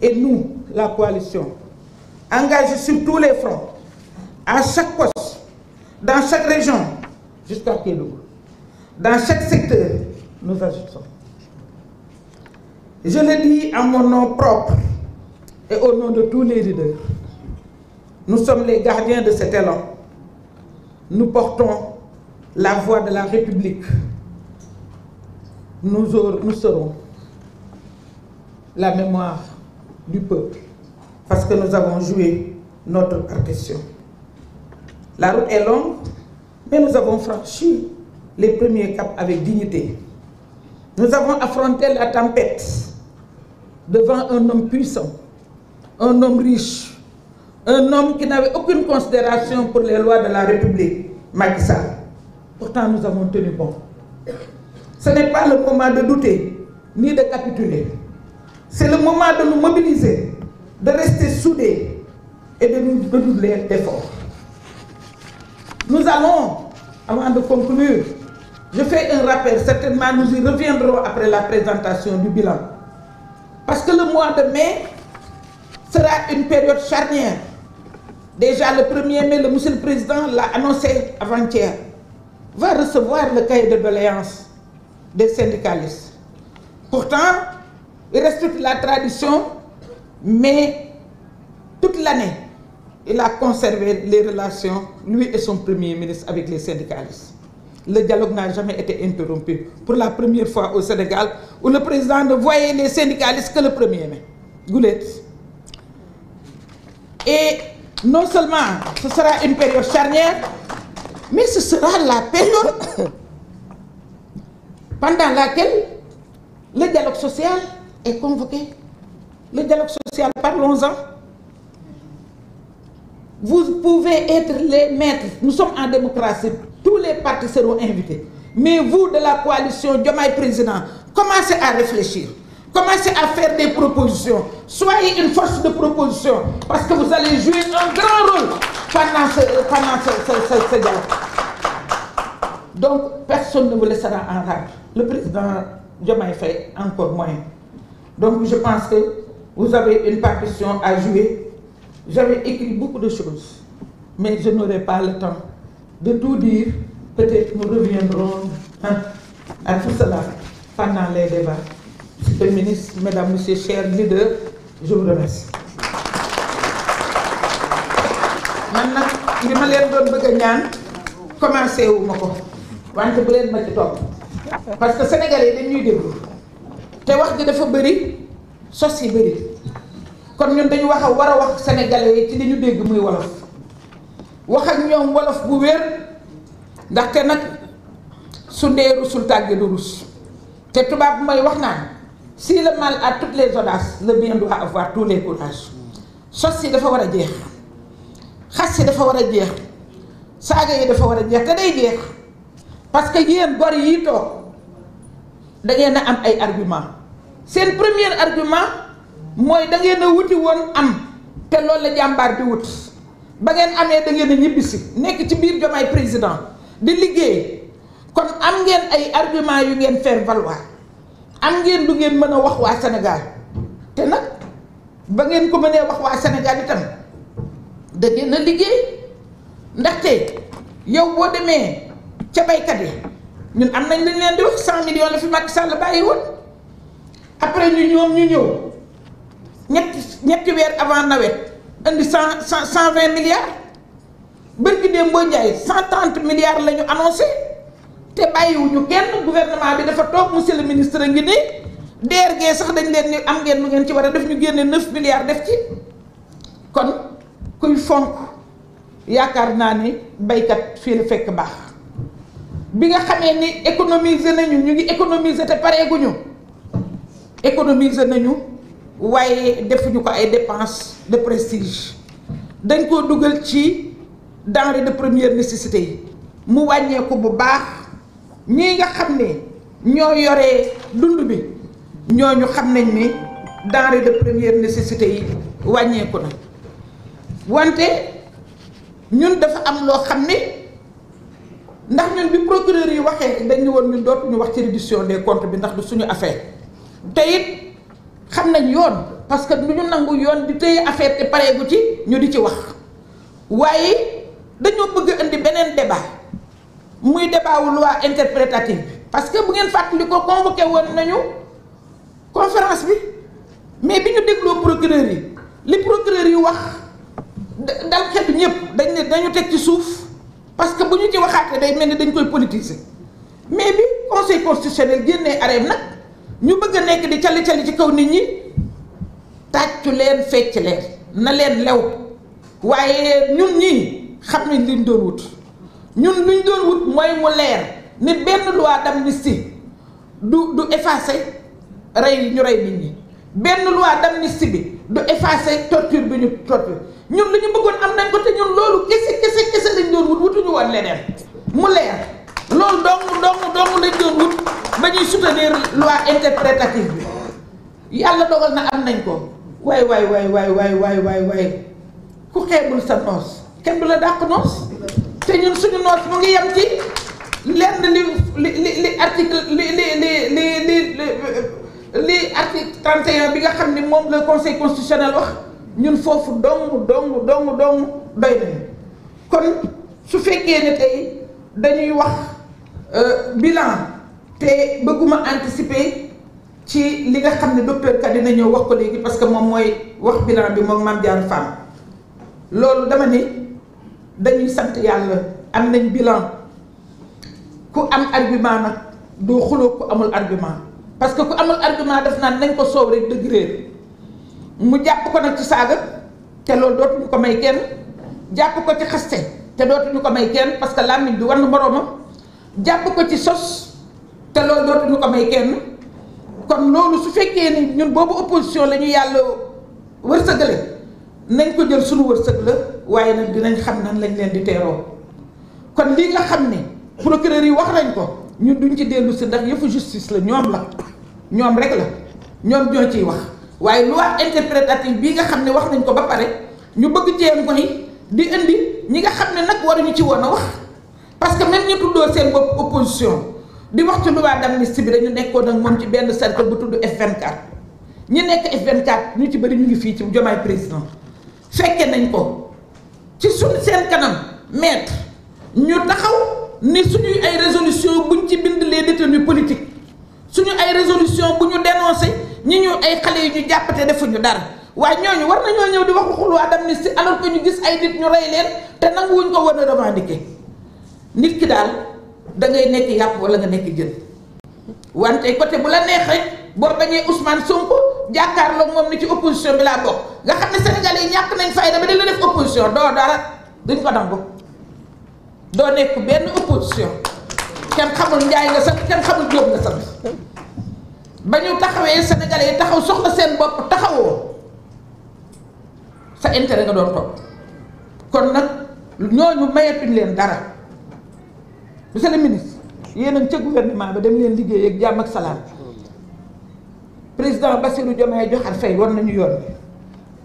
et nous, la coalition, engagés sur tous les fronts, à chaque poste, dans chaque région, jusqu'à Kédougou, dans chaque secteur, nous agissons. Je le dis en mon nom propre et au nom de tous les leaders. Nous sommes les gardiens de cet élan. Nous portons la voix de la République. Nous serons la mémoire du peuple parce que nous avons joué notre partition. La route est longue, mais nous avons franchi les premiers caps avec dignité. Nous avons affronté la tempête devant un homme puissant, un homme riche, un homme qui n'avait aucune considération pour les lois de la République, Macky Sall. Pourtant, nous avons tenu bon. Ce n'est pas le moment de douter, ni de capituler. C'est le moment de nous mobiliser, de rester soudés et de nous redoubler d'efforts. Nous allons, avant de conclure, je fais un rappel, certainement nous y reviendrons après la présentation du bilan. Parce que le mois de mai sera une période charnière. Déjà le 1er mai, monsieur le Président l'a annoncé avant-hier, va recevoir le cahier de doléances des syndicalistes. Pourtant, il respecte la tradition, mais toute l'année, il a conservé les relations, lui et son Premier ministre, avec les syndicalistes. Le dialogue n'a jamais été interrompu. Pour la première fois au Sénégal, où le président ne voyait les syndicalistes que le 1er mai. Goulet. Et non seulement ce sera une période charnière, mais ce sera la période pendant laquelle le dialogue social est convoqué. Le dialogue social, parlons-en. Vous pouvez être les maîtres. Nous sommes en démocratie. Tous les partis seront invités. Mais vous, de la coalition Diomaye Président, commencez à réfléchir. Commencez à faire des propositions. Soyez une force de proposition. Parce que vous allez jouer un grand rôle pendant ce dialogue. Donc, personne ne vous laissera en rade. Le président Diomaye fait encore moins. Donc, je pense que vous avez une partition à jouer. J'avais écrit beaucoup de choses, mais je n'aurai pas le temps de tout dire. Peut-être nous reviendrons à tout cela pendant les débats. Monsieur le ministre, mesdames, messieurs, chers leaders, je vous remercie. Maintenant, li ma leen doon bëgg a ñaan commencé wu ma ko wante bu leen ma ci topp parce que sénégalais dañuy déglu te wax ji dafa bëri sos yi bëri kon ñun dañu war a wax sénégalais yi ci li ñu dégg muy wolof wax ak ñoom wolof bu wér ndaxte nag su ndee rusul tàgge du rus te tubaab bu may wax naan si le mal a toutes les audaces le bien doit avoir tous les courages sos yi dafa war a jeex xas yi dafa war a jeex saaga yi dafa war a jeex te day jeex parce que yéen gor yi toog da ngeen a am ay argument seen premier argument mooy da ngeen a wuti woon am te loolu la jàmbaar di wut ba ngeen amee da ngeen a ñibbisi nekk ci biir Diomaye Président di liggéey kon am ngeen ay argument yu ngeen faire valoir am ngeen lu ngeen mën a wax waa Sénégal te nag ba ngeen ko mënee wax waa Sénégal itam da ngeen a liggéey ndaxte yow boo demee ca baykat yi ñun am nañ lañ leen di wax 100 millions la fi Macky Sall bàyyi woon après ñu ñëw ñetti weer avant nawet indi 120 milliards bërki démb boo jaay 130 milliards la ñu annoncé te bàyyiwuñu kenn gouvernement bi dafa toog monsieur le ministre a ngi nii DRG sax dañ leen ni am ngeen lu ngeen ci war a def ñu génne 9 milliards def ci kon kuy fonk yaakaar naa ni baykat fii la fekk baax bi nga xamee ni économiser nañu ñu ngi économiser te pareeguñu économiser nañu waaye defuñu ko ay dépenses de prestige dañ koo dugal ci denrées de première nécessité yi mu wàññeeku bu baax ñii nga xam ne ñoo yoree dund bi ñooñu xam nañ ni denrées de première nécessité yi wàññeeku na wante ñun dafa am loo xam ne ndax ñun bi procureur yi waxee dañu woon ñun dootuñu wax ci reddition des comptes bi ndax du suñu affaire te it xam nañ yoon parce que du ñu nangu yoon di téye affaire te pareegu ci ñu di ci wax waaye dañoo bëgg indi beneen débat muy débat wu loi interprétative bi parce que bu ngeen fàttali ko convoqué woon nañu conférence bi mais bi ñu dégloo procureur yi li procureur yi wax dal xel ñëpp dañ ne dañu teg ci suuf parce que bu ñu ci waxaatee day mel ni dañ koy politiser mais bi conseil constitutionnel génnee arrêt nag ñu bëgg a nekk di cali ci kaw nit ñi tàccu leen fecc leen na leen lew waaye ñun ñii xam nañ liñ doon wut ñun luñ doon wut mooy mu leer ni benn loi d'amnistie du effacer rey ñu rey nit ñi benn loi d'amnistie bi du effacer torture bi ñu torture ñun lu ñu bëggoon am nañ ko te ñun loolu kese lañ doon wut wutuñu woon leneen mu leer loolu dong lañ doon wut ba ñuy soutenir loi interprétative bi yàlla dogal na am nañ ko waay ku xeebul sa noos kenn du la dàq noos te ñun suñu noos mu ngi yem ci lenn li article li article 31 bi nga xam ni moom le conseil constitutionnel wax ñun foofu dong doy nañu kon su fekkee ne tey dañuy wax bilan te bëgguma anticiper ci li nga xam ne docteur Ka dina ñëw wax ko léegi parce que moom mooy wax bilan bi moom Mame Diarra Fam loolu dama ni dañuy sant yàlla am nañ bilan ku am argument nag doo xuloo ku amul argument parce que ku amul argument def naan nañ ko soow rek dëgg réer mu jàpp ko nag ci saaga te loolu dootuñu ko may kenn jàpp ko ci xaste te dootuñu ko may kenn parce que làmmiñ bi war na moroomam jàpp ko ci sos te loolu dootuñu ko may kenn kon loolu su fekkee ni ñun boobu opposition la ñu yàlla wërsëgale nañ ko jël suñu wërsëg la waaye nag dinañ xam nan lañ leen di teeroo kon lii nga xam ne procureur yi wax nañ ko ñun duñ ci dellu si ndax yëfu justice la ñoom rek la ñoom ñoo ciy wax waaye loi interprétative bii nga xam ne wax nañ ko ba pare ñu bëgg cee ngoy di indi ñi nga xam ne nag waruñu ci woon a wax parce que même ñu tuddoo seen bopp opposition di wax ci loi d'amnistie bi dañu nekkoon ak moom ci benn cercle bu tudd F24 ñi nekk F24 ñu ci bëri ñu ngi fii ci Diomaye président fekke nañ ko ci suñ seen kanam maître ñu taxaw ni suñuy ay résolution buñ ci bind les détenus politiques suñu ay résolution bu ñu dénoncé ñi ñu ay xale yi ñu jàppate defuñu dara waaye ñooñu war nañoo ñëw di wax waxu loi d'amnistie alors que ñu gis ay nit ñu rey leen te nanguwuñ ko war a revendiquer nit ki daal da ngay nekk yàpp wala nga nekk jën wante côté bu la neex rek boo bañee Ousmane Sonko jàkkaarloog moom ni ci opposition bi laa bokk nga xam ne Sénégalais yi ñàkk nañ fayda ba di la def opposition doo dara duñ ko nangu doo nekk benn opposition kenn xamul Njaay nga sant kenn xamul Jóob nga sant ba ñu taxawee Sénégalais yi taxaw soxla seen bopp taxawoo sa intérêt nga doon topp kon nag ñooñu mayatuñ leen dara monsieur le ministre yéen a ngi ca gouvernement ba dem leen liggéey ak jàmm ak salaam président Bassirou Diomaye Diakhar Faye war nañu yoon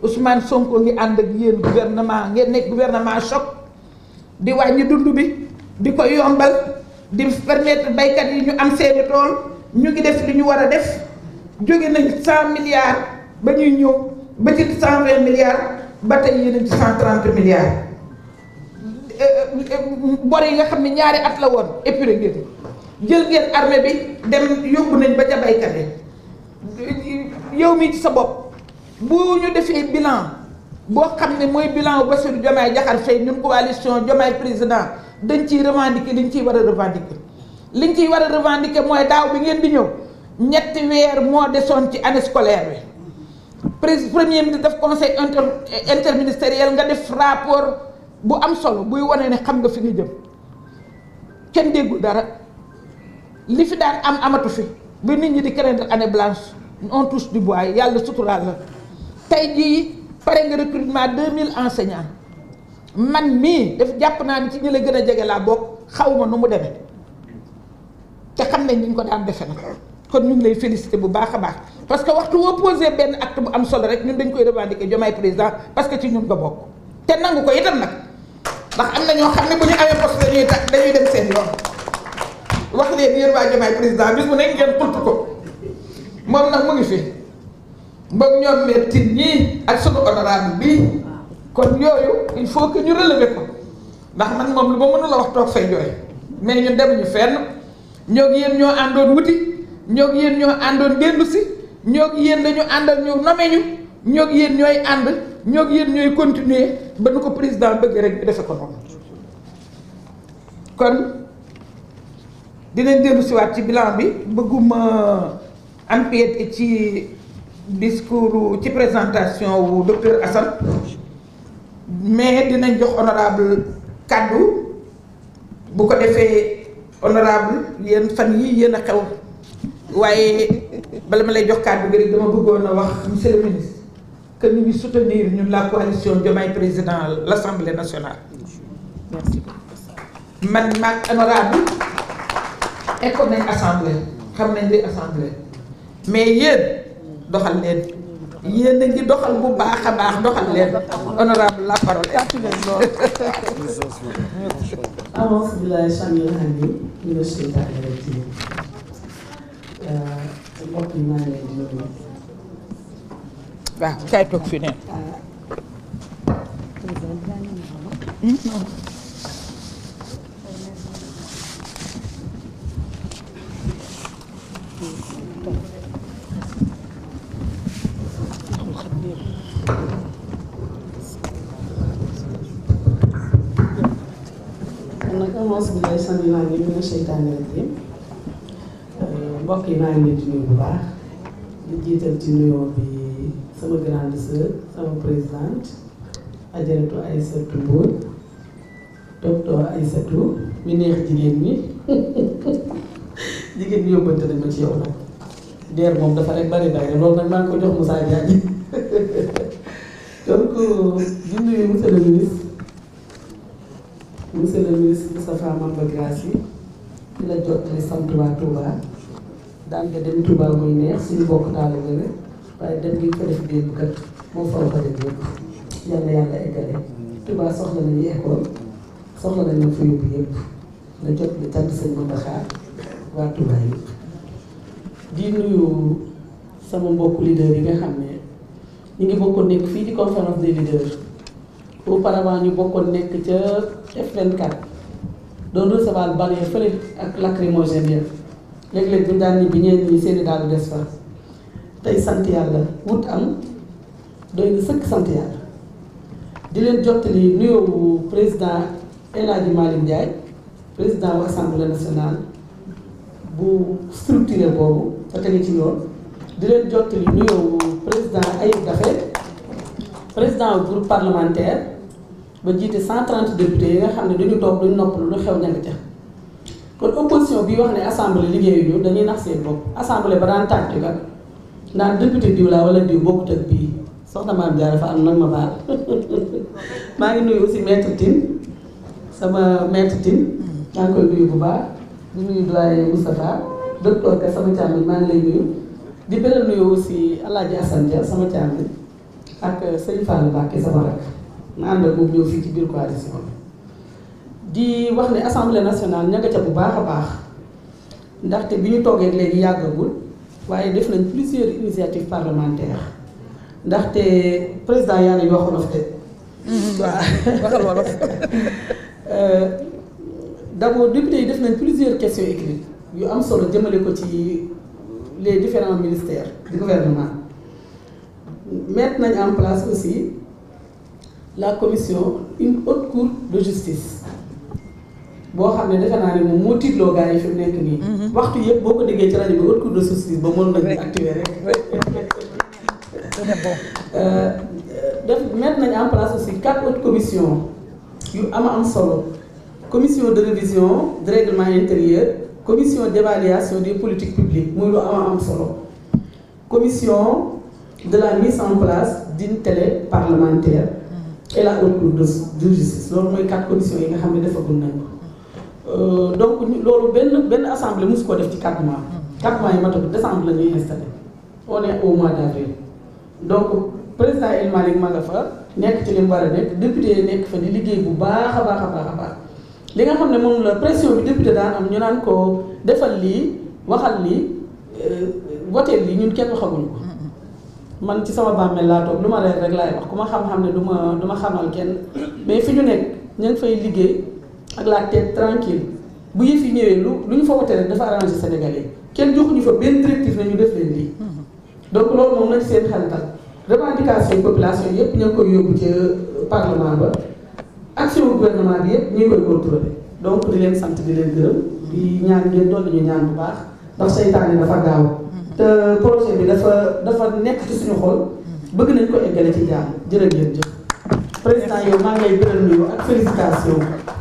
Ousmane Sonko ngi ànd ak yéen gouvernement ngeen nekk gouvernement choc di wàññi dund bi di ko yombal di permettre baykat yi ñu am seeni tool ñu ngi def li ñu war a def jóge nañ 100 milliards ba ñuy ñëw ba ci 120 milliards ba tey yéen ci 130 milliards bor yi nga xam ne ñaari at la woon épuré ngeen jël ngeen armée bi dem yóbbu nañ ba ca baykat yi yow mii ci sa bopp bu ñu defee bilan boo xam ne mooy bilan Bassirou Diomaye Diakhar Faye ñun coalition Diomaye président dañ ciy revendiquer liñ ciy war a revendiquer liñ ciy war a revendiquer mooy daaw bi ngeen di ñëw ñetti weer moo desoon ci année scolaire bi premier ministre def conseil interministériel nga def rapport bu am solo buy wane ne xam nga fi nga jëm kenn déggul dara li fi daan am amatu fi ba nit ñi di craindre année blanche on touche du bois yàlla suturaal la tey jii pare nga recrutement 2000 enseignants man mii daf jàpp naa ni ci ñi la gën a jege laa bokk xaw ma nu mu demee te xam nañ ni ñu ko daan defe nag kon ñu ngi lay féliciter bu baax a baax parce que waxtu woo posé benn acte bu am solo rek ñun dañ koy revendiquer Diomaye président parce que ci ñun nga bokk te nangu ko itam nag ndax am na ñoo xam ne bu ñu amee poste dañuy dem seen yoon wax leen yéen waa Diomaye président bis bu nekk ngeen xultu ko moom nag mu ngi fi boog ñoom mettin ñii ak sunu honorable bi kon yooyu il faut que ñu relever ko ndax man moom lu ma mënula wax toog fay jooy mais ñun demuñu fenn ñoo yéen ñoo àndoon wuti ñoo yéen ñoo àndoon dellu si ñoo yéen lañu àndal ñu nome ñu ñoo yéen ñooy ànd ñoo yéen ñooy continuer ba nu ko président bëgg rek ñu defe ko noonu kon dinañ dellu siwaat ci bilan bi bëgguma empiéter ci discours ci présentation wu docteur Assane mais dinañ jox honorable kaddu bu ko defee honorable yéen fan yi yéen a xew waaye bala ma lay jox kaddu gi rek dama bëggoon a wax monsieur le ministre que ñu ngi soutenir ñun la coalition Diomaye président l'Assemblée nationale. Merci. Man maag honorable ekkoon nañ assemblée xam nañ di assemblée mais yéen doxal leen yéen a ngi doxal bu baax a baax doxal leen honorable la parole est. Avance billahi shamil handi ñu la seytaan rek ci mbokk yi maa ngi leen di nuyu. waaw kay toog fi ne. nag avance billahi shamil handi ñu la seytaan rek ci mbokk yi maa ngi leen di nuyu bu baax di jiital ci nuyoo bi sama grande sœur sama présidente Adjaratou Aïssatou Mbodj docteur Aïssatou mi neex jigéen ñi jigéen ñi yóbbante nañ ma ci yow nag deer moom dafa rek bari loolu nag maa ngi ko jox Moussa Diagne donc di nuyu monsieur le ministre Moustapha Mamba Guirassy di la jottali sant waa Touba daan nga dem Touba muy neex suñu bokk daal la gën waaye dem gi ko def démb kat moo faw ko def yëpp yàlla yàlla eggale Touba soxla nañu école soxla nañu fa yóbbu yëpp la jot li tant sëñ Mamba xaar waa Touba yëpp di nuyu sama mbokku leader yi nga xam ne ñu ngi bokkoon nekk fii ci conférence des leaders auparavant ñu bokkoon nekk ca F24 doon recevoir bal yi fële ak lacrymogène ya léeg-léeg bu ñu daan ñibbi ñeen ñi seeni daal des fa tey sant yàlla wut am doy na sëkk sant yàlla di leen jottali nuyoo président El Hadji Malick Ndiaye président wu assemblée nationale bu structuré boobu te tege ci yoon di leen jottali nuyoo président Ayib Daffé président wu groupe parlementaire ba jiite 130 députés yi nga xam ne duñu toog duñu noppalu lu xew ña nga ca kon opposition bi wax ne assemblée liggéeyuñu dañuy nax seen bopp assemblée ba daan tàccu kat naan député diw laa wala diw bokkut ak bii soxna Maam Jaara dafa am nag ma baal maa ngi nuyu aussi maître Tine sama maître Tine maa ngi koy nuyu bu baax di nuyu doyen Moustapha docteur Ka sama càmmiñ maa ngi lay nuyu di beral nuyu aussi Alaaji Assane Dia sama càmmiñ ak Sëñ Fallou Mbacké sama rak ma ànd ak moom ñëw fii ci biir coalition bi di wax ne assemblée nationale ña nga ca bu baax a baax ndaxte bi ñu toogee léegi yàggagul waaye def nañ plusieurs initiatives parlementaires ndaxte président yaa ngi wax wolof de. waaw waxal wolof. d'abord député yi def nañ plusieurs questions écrites yu am solo jëmale ko ci les différents ministères du gouvernement mettre nañ en place aussi la commission une haute cour de justice. boo xam ne defe naa ne moom moo tiitloo gars yi fi mu nekk nii. waxtu yëpp boo ko déggee ci rajo bi haute cour de justice ba mën nañu activer rek. def mettre nañ en place aussi 4 autres commissions yu am solo commission de révision de règlement intérieur commission d'évaluation des politiques publiques muy lu am solo commission de la mise en place d'une télé parlementaire et la haute cour de justice loolu mooy 4 commissions yi nga xam ne defagul nañ ko. donc loolu benn assemblée mosu ko def ci 4 mois. 4 mois yi matatu décembre la ñuy installé on est au mois d'avril donc président El Malick ma nga fa nekk ci li mu war a nekk député yi nekk fa di liggéey bu baax a baax li nga xam ne moom la pression bi député daan am ñu naan ko defal lii waxal lii woteel lii ñun kenn waxaguñu ko man ci sama bàmmeel laa toog lu ma reer rek laay wax ku ma xam-xam ne du ma xamal kenn mais fi ñu nekk ñu ngi fay liggéey ak la tête tranquille bu yëf yi ñëwee lu ñu fa wote rek dafa arrangé Sénégalais kenn joxuñu fa benn directive na ñu def leen lii donc loolu moom nañ seen xel tal revendication population yëpp ñu ngi koy yóbbu ci parlement ba action gouvernement bi yëpp ñu ngi koy contrôler donc di leen sant di leen gërëm di ñaan ngeen doon ñu ñaan bu baax ndax seytaane dafa gaaw te projet bi dafa nekk ci suñu xol bëgg nañ ko eggale ci jàmm jërë ngeen jëf président yow maa ngi lay gërëm nuyu ak félicitation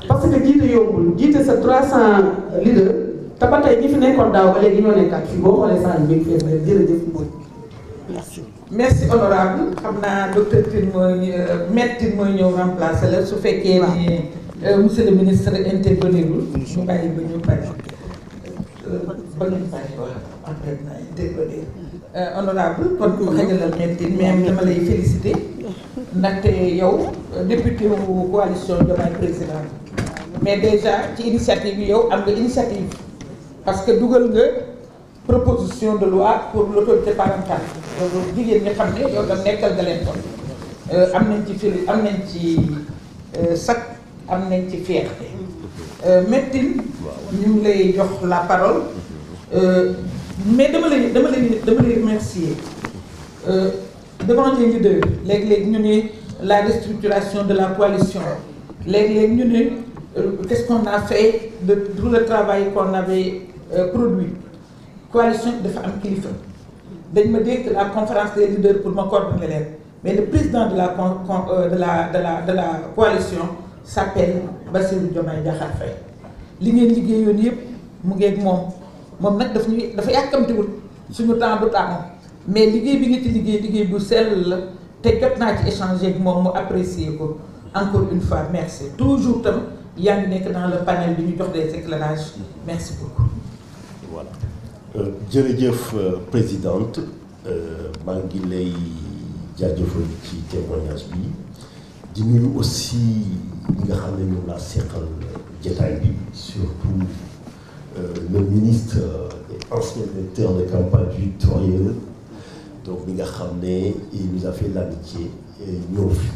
parce que jiite yombul jiite sa 300 leaders te ba tey ñi fi nekkoon daaw ba léegi ñoo nekkaat fii boo xoolee saa ñu fees rek jërëjëf Mbodj merci. merci honorable xam naa docteur Tine mooy maître Tine mooy ñëw remplacer la su fekkee ni monsieur le ministre intervenir ñu bàyyi ba ñu pare ba ñu pare wax après na intervenir honorable kon ko xajalal maître Tine mais dama lay féliciter ndaxte yow député wu coalition Diomaye président mais déjà ci initiative yi yow am nga initiative parce que dugal nga proposition de loi pour l'autorité parentale loolu jigéen ñi xam ne yow tam nekkal nga leen kon am nañ ci fili am nañ ci sac am nañ ci fierté Maître Tine ñu ngi lay jox la parole mais dama lay remercier devant les leaders léegi-léegi ñu ne la restructuration de la coalition léegi-léegi ñu ne qu'est-ce qu'on a fait de tout le travail qu'on avait produit coalition dafa am kilifa dañ ma dégg la conférence des leaders pour ma coordonner leen mais le président de la coalition s'appelle Bassirou Diomaye Diakhar Faye li ngeen liggéeyoon yëpp mu ngeeg moom nag dafa yàkkamtiwul suñu temps du temps mais liggéey bi nga ci liggéey bu sell la te jot naa ci échanger ak moom mu apprécier ko encore une fois merci toujours tam yaa ngi nekk dans le panel bi ñu jox des éclairages merci beaucoup. voilà jërëjëf présidente maa ngi lay jaajëfal ci témoignage bi di nuyu aussi ñi nga xam ne ñoom laa seqal jotaay bi surtout le ministre et ancien directeur de campagne victorieux donc mi nga xam ne il nous a fait l'amitié ñëw fi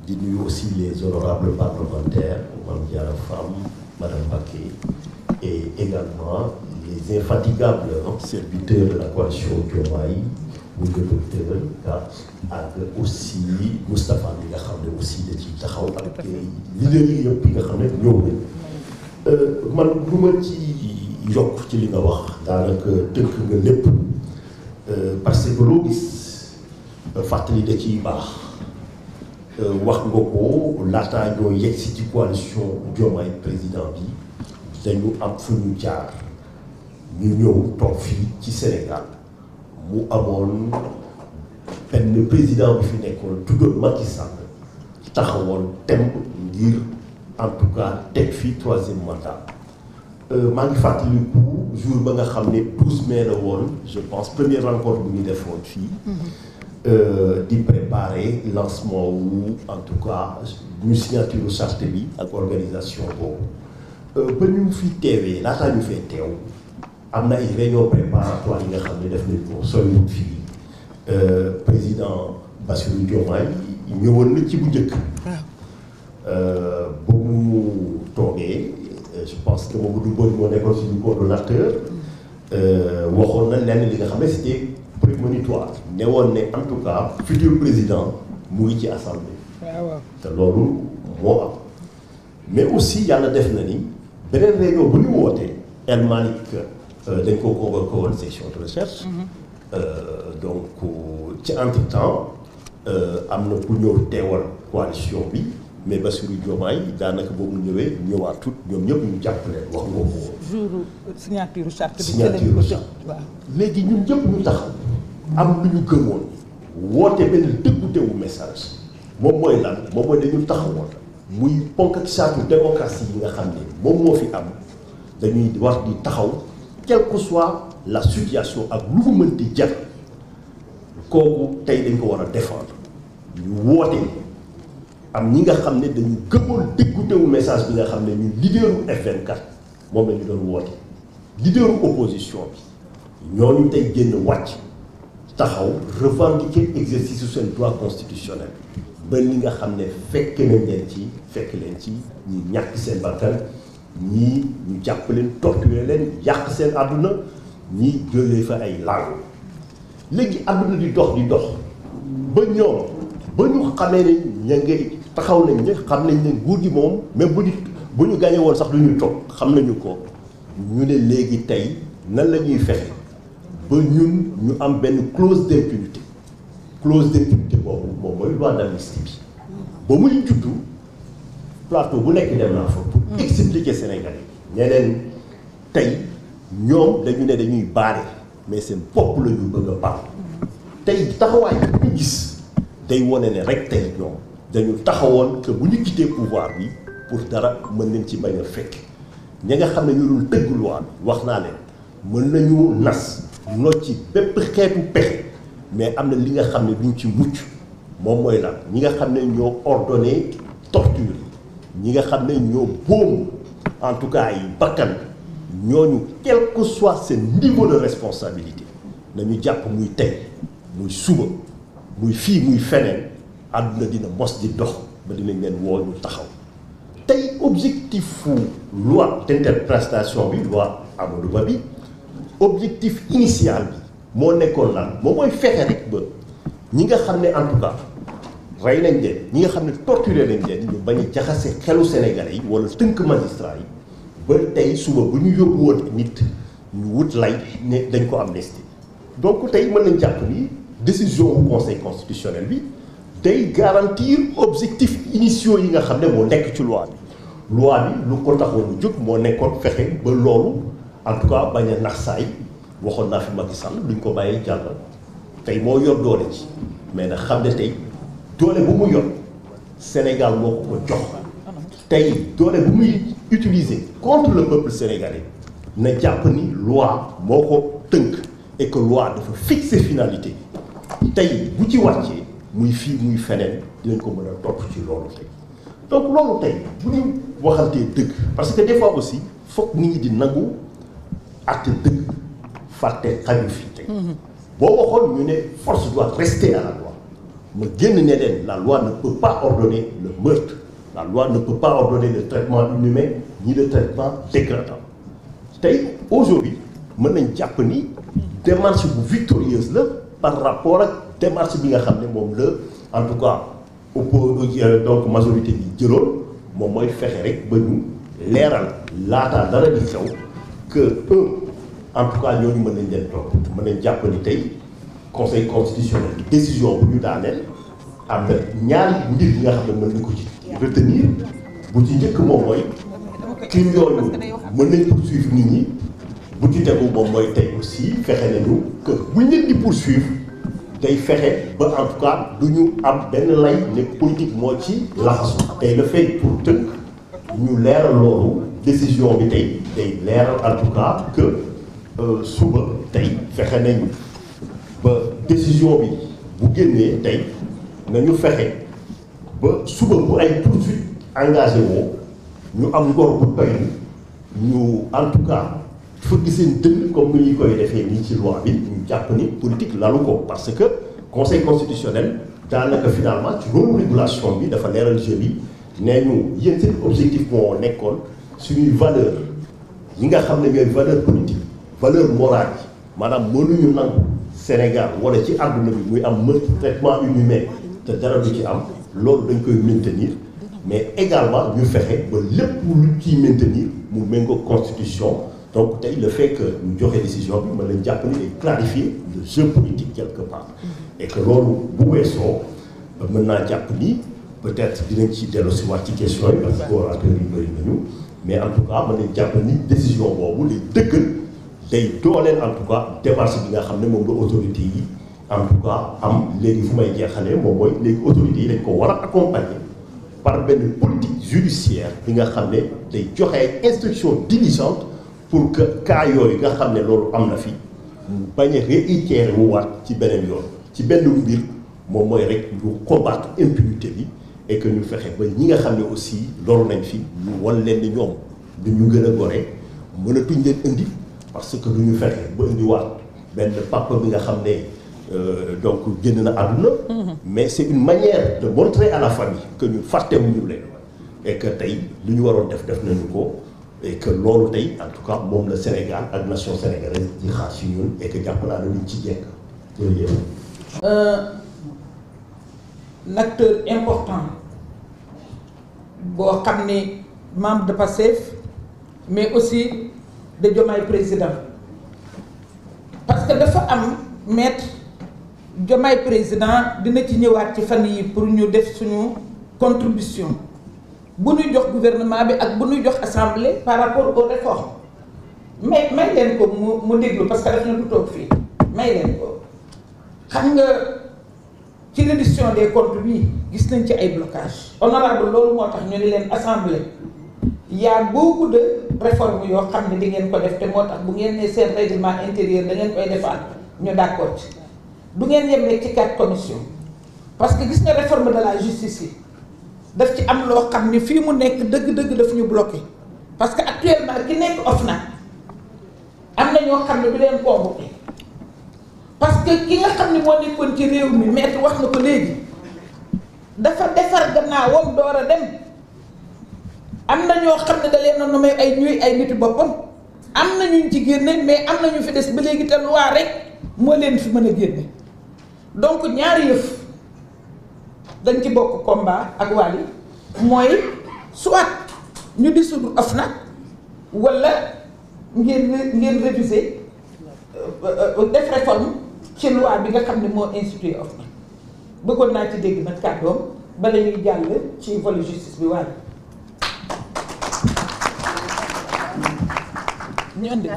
di nuyu aussi les honorables parlementaires Mame Diarra Fam Madame Mbacké et également les infatigables serviteurs de la coalition Diomaye muy le docteur Ka ak aussi Moustapha mi nga xam ne aussi da ciy taxaw ak leaders yi yëpp yi nga xam ne ñëw nañ man lu ma ci yokk ci li nga wax daanaka tënk nga lépp parce que loo gis fàttali da ciy baax wax nga ko laataa ñoo yegg si ci coalition Diomaye président bi dañu am fu ñu jaar ñu ñëw toog fii ci Sénégal mu amoon benn président bi fi nekkoon tuddoon Macky Sall taxawoon temb ngir en tout cas teg fii troisième mandat maa ngi fàttaliku jour ba nga xam ne 12 mai la woon je pense première rencontre bu ñu defoon fii di préparer lancement wu en tout cas ñu signature charte bi ak organisation boobu ba ñu fi teewee laataa ñu fee teew am na ay réunion préparatoire yi nga xam ne def nañ ko soriwul fii président Bassirou Diomaye ñëwoon na ci bu njëkk ba mu toogee je pense que Mamadou Mbodj moo nekkoon suñu coordonnateur waxoon na lenn li nga xam ne c'était prémonitoire ne woon ne en tout cas futur président mu ngi ci assemblée te loolu moo am mais aussi yàlla def na ni beneen réunion bu ñu wootee El Malick dañ ko convoqué woon section de recherche donc ci entre temps am na ku ñëw teewal coalition bi mais Bassirou Diomaye daanaka boobu ñëwee ñëwaatut ñoom ñëpp ñu jàppale wax nga ko. jour signature charte bi. signature charte waaw léegi ñun ñëpp ñu taxaw am lu ñu gëmoon woote benn dëggutewu message moom mooy lan moom mooy dañu taxawoon muy ponk ak charte démocratie yi nga xam ne moom moo fi am dañuy war di taxaw quelle que soit la situation ak lu mu mën di jar kooku tey dañ ko war a défendre ñu woote. am ñi nga xam ne dañu gëmoon déggutewu message bi nga xam ne ñu leaderu F24 moom la ñu doon woote leaderu opposition bi ñooñu tey génn wàcc taxaw revendiquer exercice seen droit constitutionnel ba li nga xam ne fekk nañ leen ci fekk leen ci ñi ñàkk seen bakkan ñii ñu jàpp leen torturer leen yàq seen àdduna ñii jëlee fa ay laago léegi àdduna di dox ba ñoom ba ñu xamee ne ña ngay taxaw nañ ne xam nañ ne nguur gi moom même bu ñu gagné woon sax du ñu toog xam nañu ko ñu ne léegi tey nan la ñuy fexe ba ñun ñu am benn clause d'impunité boobu moom mooy loi d'amnistie bi ba muy juddu plateau bu nekk dem naa fa pour expliquer Sénégalais ñeneen tey ñoom dañu ne dañuy baare mais seen bopp la ñu bëgg a baal tey taxawaay bi ñu gis day wone ne rek tey ñoom dañu taxawoon que bu ñu quitté pouvoir bi pour dara mën leen ci bañ a fekk ñi nga xam ne ñu dul tëgg loi bi wax naa leen mën nañu nas nocc ci bépp xeetu pexe mais am na li nga xam ne duñ ci mucc moom mooy lan ñi nga xam ne ñoo ordonné torture ñi nga xam ne ñoo boom en tout cas ay bakkan ñooñu quel que soit seen niveau de responsabilité nañu jàpp muy tey muy suba muy fii muy feneen àdduna dina mos di dox ba dinañ leen woo ñu taxaw tey objectif loi d'interprétation bi loi Amadou Ba bi objectif initial bi moo nekkoon lan moom mooy fexe rek ba ñi nga xam ne en tout cas rey nañ leen ñi nga xam ne torturé nañ leen ñu bañ a jaxase xelu Sénégalais yi wala tënk magistrat yi ba tey suba bu ñu yóbbu woon nit ñu wut lay ne dañ ko amnistie donc tey mën nañ jàpp ni décision bu conseil constitutionnel bi day garantir objectif initiaux yi nga xam ne moo nekk ci loi bi lu ko taxoon jóg moo nekkoon fexe ba loolu en tout cas bañ a nax saay waxoon naa fi Macky Sall duñ ko bàyyi jàll tey moo yor doole ci mais nag xam ne tey doole bu mu yor Sénégal moo ko jox tey doole bu muy utiliser contre le peuple sénégalais na jàpp ni loi moo ko tënk et que loi dafa fixer finalité tey bu ci wàccee muy fii muy feneen dinañ ko mën a topp ci loolu tey donc loolu tey bu ñu waxantee dëgg parce que des fois aussi foog nit ñi di nangu acte dëgg fàtte xaju fii tey boo waxoon ñu ne force doit rester à la loi ma génn ne leen la loi ne peut pas ordonner le meurtre la loi ne peut pas ordonner le traitement inhumain ni le traitement dégradant tey aujourd'hui mën nañ jàpp ni démarche bu victorieuse la par rapport ak démarche bi nga xam ne moom la en tout cas donc majorité bi jëloon moom mooy fexe rek ba ñu leeral laataa dara di xew que en tout cas ñooñu mën nañ leen topp mën nañ jàpp ni tey conseil constitutionnel décision bu ñu daaneel am na ñaari mbir yi nga xam ne mën nañ ko ci retenir bu ci njëkk moom mooy crime yooyu mën nañ poursuivre nit ñi bu ci tegu moom mooy tey aussi fexe nañu que buñ leen di poursuivre day fexe ba en tout cas du ñu am benn lay ne politique moo ci laxasu tey le fait pour tënk ñu leeral loolu décision bi tey day leeral en tout cas que suba tey fexe nañu ba décision bi bu génnee tey nañu fexe ba suba bu ay poursuite engagé woo ñu am ngor bu doy ñu en tout cas fëgg seen dënn comme ni ñu koy defee nii ci loi bi ñu jàpp ni politique lalu ko parce que conseil constitutionnel daanaka finalement ci loolu régulation bi dafa leeral jeu bi nee ñu yéen seen objectif moo nekkoon suñuy valeur yi nga xam ne ñooy valeur politique valeur morale yi maanaam mënuñu nangu Sénégal wala ci àdduna bi muy am traitement inhumain te dara du ci am loolu dañ koy maintenir mais également ñu fexe ba lépp lu ciy maintenir mu méngoo constitution donc tey le fait que ñu joxe décision bi mën nañ jàpp ni day clarifier le jeu politique quelque part et que loolu bu weesoo mën naa jàpp ni peut-être dinañ ci dellu si waat ci question yi parce que orateurs yi bëri nañu mais en tout cas mën nañ jàpp ni décision boobu day dëggal day dooleel en tout cas démarche bi nga xam ne moom la autorité yi en tout cas am léegi fu may jeexalee moom mooy léegi autorités yi dañ ko war a accompagner par benn politique judiciaire bi nga xam ne day joxe ay instructions diligentes pour que cas yooyu nga xam ne loolu am na fi mu bañ a réitérer wu waat ci beneen yoon ci benn mbir moom mooy rek ñu combattre impunité bi et que ñu fexe ba ñi nga xam ne aussi loolu nañ fi ñu wan leen ni ñoom du ñu gën a gore mënatuñ leen indi parce que du ñu fexe ba indiwaat benn papa bi nga xam ne donc génn na àdduna. mais c'est une manière de montrer à la famille que ñu fàttewuñu leen et que tey lu ñu waroon def nañu ko et que loolu tey en tout cas moom la Sénégal ak nation sénégalaise di xaar si ñun et que jàpp naa ne luñ ci jekk jërëjëf. Un acteur important boo xam ne membre de PASTEF mais aussi de Diomaye président parce que dafa am maître Diomaye président dina ci ñëwaat ci fan yi pour ñu def suñu contribution bu ñuy jox gouvernement bi ak bu ñuy jox assemblée par rapport aux réformes may leen ko mu déglu parce que daf na du toog fii may leen ko xam nga ci reddition des comptes bi gis nañ ci ay blocages honorable loolu moo tax ñu ne leen assemblée y a beaucoup de réformes yoo xam ne di ngeen ko def te moo tax bu ngeen ne seen règlement intérieur da ngeen koy defaat ñu d'accord ci du ngeen yem rek ci 4 commissions parce que gis nga réforme de la justice yi daf ci am loo xam ne fii mu nekk dëgg-dëgg daf ñu bloqué parce que actuellement ki nekk OFNAC am na ñoo xam ne du leen convoqué parce que ki nga xam ne moo nekkoon ci réew mi maître wax na ko léegi dafa defar gannaawam door a dem am na ñoo xam ne da leen a nommé ay nitu boppam am na ñu ci génne mais am na ñu fi des ba léegi te loi rek moo leen fi mën a génne donc ñaari yëf dañ ci bokk combat ak Wally mooy soit ñu dissoudre OFNAC wala ngeen réviser def réforme ci loi bi nga xam ne moo institué OFNAC bëggoon naa ci dégg nag kàddoom bala ñuy jàll ci volet justice bi Wally ñu andi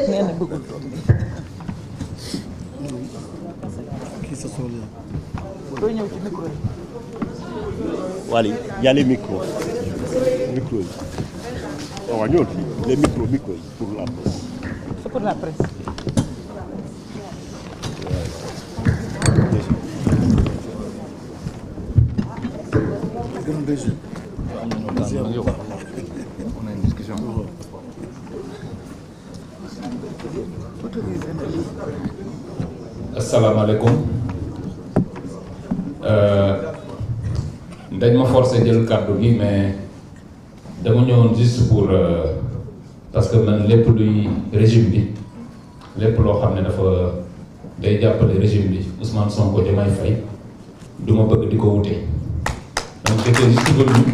nee na bëggul toog doo ñëw ci micro yi. Wally, y a les micros. Micro yi. waaw ñëw les micros yi pour la presse. C'est pour la presse. On a une discussion. Asalaamaaleykum. dañ ma forcé jël kàddu gi mais dama ñëwoon juste pour parce que man lépp luy régime bi lépp loo xam ne dafa day jàppale régime bi Ousmane Sonko Diomaye Faye du ma bëgg di ko wute donc c'était juste venu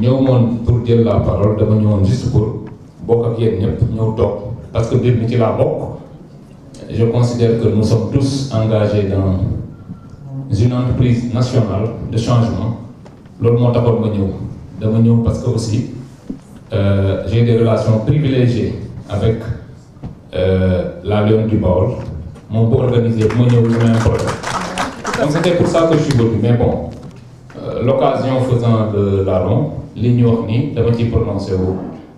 ñëw moon pour jël la parole dama ñëwoon juste pour bokk ak yéen ñëpp ñëw toog parce que mbir mi ci laa bokk. Je considère que nous sommes tous engagés dans une entreprise nationale de changement. Loolu moo taxoon ma ñëw dama ñëw parce que aussi j'ai des relations privilégiées avec la Lyon du Baol moom bu organisé bu ma ñëw ci même problème. Donc c'était pour ça que je suis venu mais bon l'occasion faisant de la ronde li ñu wax nii dama ciy prononcé wu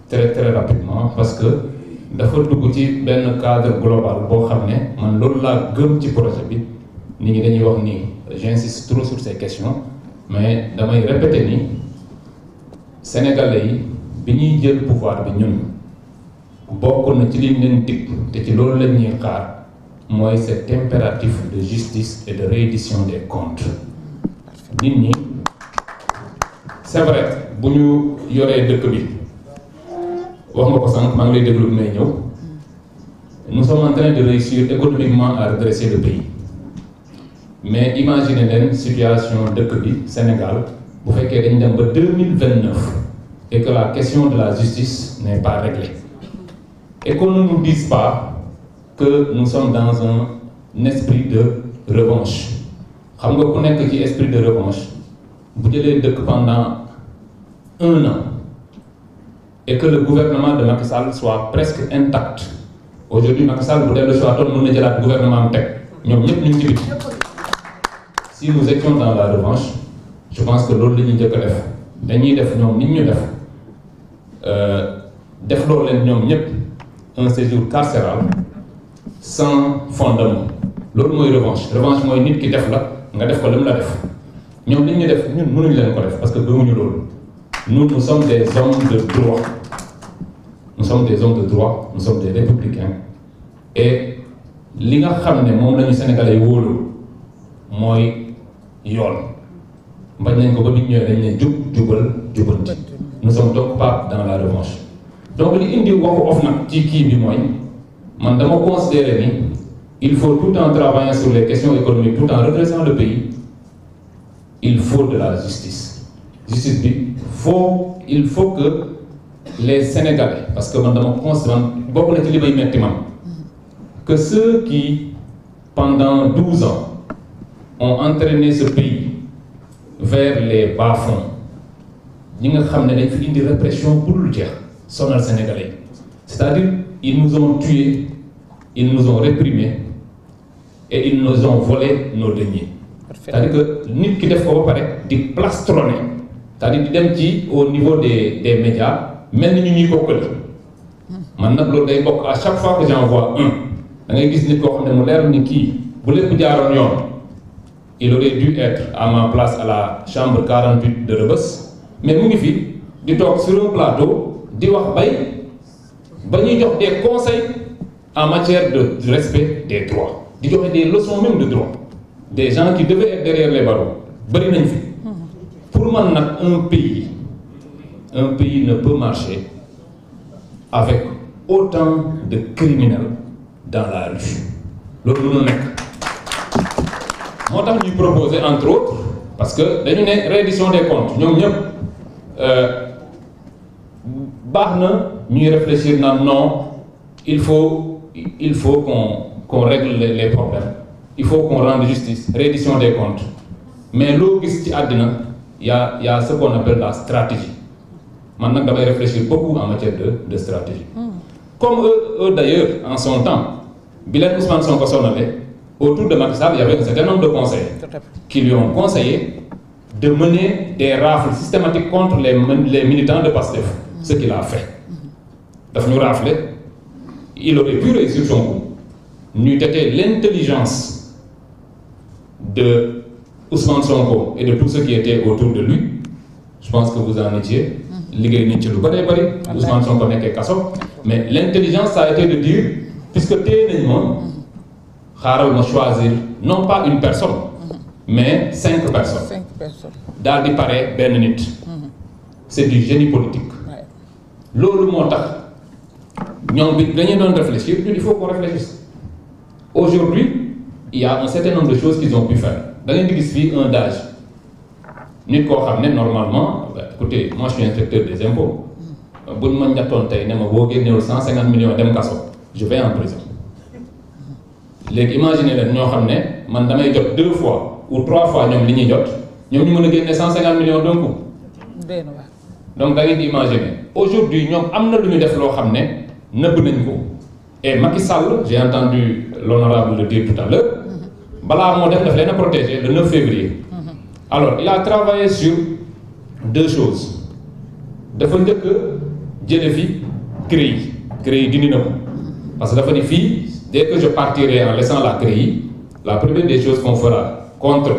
très très rapidement parce que dafa dugg ci benn cadre global boo xam ne man loolu laa gëm ci projet bi nit ñi dañuy wax ni j'insiste trop sur ces questions mais damay répéter ni sénégalais yi bi ñuy jël pouvoir bi ñun bokk na ci liñ leen dig te ci loolu lañ ñuy xaar mooy cet impératif de justice et de reddition des comptes nit ñi c'est vrai bu ñu yoree dëkk bi wax nga ko sànq maa ngi lay déglu bi may ñëw nous sommes en train de réussir économiquement à redresser le pays mais imaginez leen situation dëkk bi Sénégal bu fekkee dañ dem ba 2029 et que la question de la justice n'est pas réglée et qu'on ne nous dise pas que nous sommes dans un esprit de revanche xam nga ku nekk ci esprit de revanche bu jëlee dëkk pendant 1 an et que le gouvernement de Macky Sall soit presque intact aujourd'hui Macky Sall bu dellu soit toon mën na jëlaat gouvernement am teg ñoom ñëpp ñu ngi ci biti si nous étions dans la revanche je pense que loolu la ñuy njëkk a def dañuy def ñoom nit ñu def loo leen ñoom ñëpp un séjour carcéral sans fondement loolu mooy revanche mooy nit ki def la nga def ko li mu la def ñoom li ñu def ñun mënuñu leen ko def parce que gëmuñu loolu nous sommes des hommes de droit nous sommes des hommes de droit, nous sommes des républicains et li nga xam ne moom la ñu Sénégalais yi wóolu mooy yoon bañ nañ ko ba bi ñëwee dañ ne jub jubal jubanti nous sommes donc pas dans la revanche donc li indi waxu OFNAC ci kii bi mooy man dama considérer ni il faut tout en travaillant sur les questions économiques tout en redressant le pays il faut de la justice bi il faut que les Sénégalais parce que man dama considérer bokk na ci li may metti man que ceux qui pendant 12 ans ont entraîné ce pays vers les bas-fonds ñi nga xam ne dañ fi indi répression pour lu jeex sonal Sénégalais c'est-à-dire ils nous ont tués ils nous ont réprimés et ils nous ont volé nos deniers c'est-à-dire que nit ki def ko ba pare di plastronner c'est-à-dire di dem ci au niveau des médias mel ni ñu ñuy kokkali man nag loolu day bokk à chaque fois que j'en vois un da ngay gis nit koo xam ne mu leer ni kii bu lépp jaaroon yoon il aurait dû être à ma place à la chambre 48 de Rebeuss mais mu ngi fi di toog sur un plateau di wax ba ñuy jox des conseils en matière de respect des droits di joxe des leçons même de droit des gens qui devaient être derrière les barreaux bëri nañ fi pour man nag un pays ne peut marcher avec autant de criminels dans la rue loolu mënul nekk moo tax ñuy proposer entre autres parce que dañu ne reddition des comptes ñoom ñëpp baax na ñuy réfléchir naan non il faut qu'on règle les problèmes il faut qu'on rende justice reddition des comptes mais loo gis ci àddina y a ce qu'on appelle la stratégie man nag damay réfléchir beaucoup en matière de stratégie comme eux d'ailleurs en son temps bi leen Ousmane Sonko sonale autour de Macky Sall il y avait un certain nombre de conseillers qui lui ont conseillé de mener des rafles systématiques contre les militants de Pastef ce qu'il a fait daf ñu rafler il aurait pu réussir son coup ñu têter l'intelligence de Ousmane Sonko et de tous ceux qui étaient autour de lui je pense que vous en étiez liggéey nañ ci lu bëree bëri Ousmane Sonko nekkee kaso mais l'intelligence ça a été de dire puisque téye nañ ma xaaral ma choisir non pas une personne mais 5 personnes daal di pare benn nit c'est du génie politique loolu moo tax ñoom bi dañuy doon réfléchir il faut qu'on réfléchisse aujourd'hui il y a un certain nombre de choses qu'ils ont pu faire da ngeen di gis fii un DAGE nit koo xam ne normalement écoutez moi je suis inspecteur des impôts buñ ma njattoon tey ne ma boo génnewul 150 millions dem kaso je vais en prison léegi imaginer leen ñoo xam ne man damay jot 2 fois ou 3 fois ñoom li ñuy jot ñoom ñu mën a génne 150 millions d'un coup donc da ngeen di imaginer aujourd'hui ñoom am na lu ñu def loo xam ne nëbb nañ ko et Macky Sall j'ai entendu l'honorable le dire tout à l'heure balaa moo def leen a protéger le 9 février alors il a travaillé sur 2 choses dafa njëkk jële fi CREI dindi na ko parce que dafa ni fii dès que je partirai en laissant la CREI la première des choses qu'on fera contre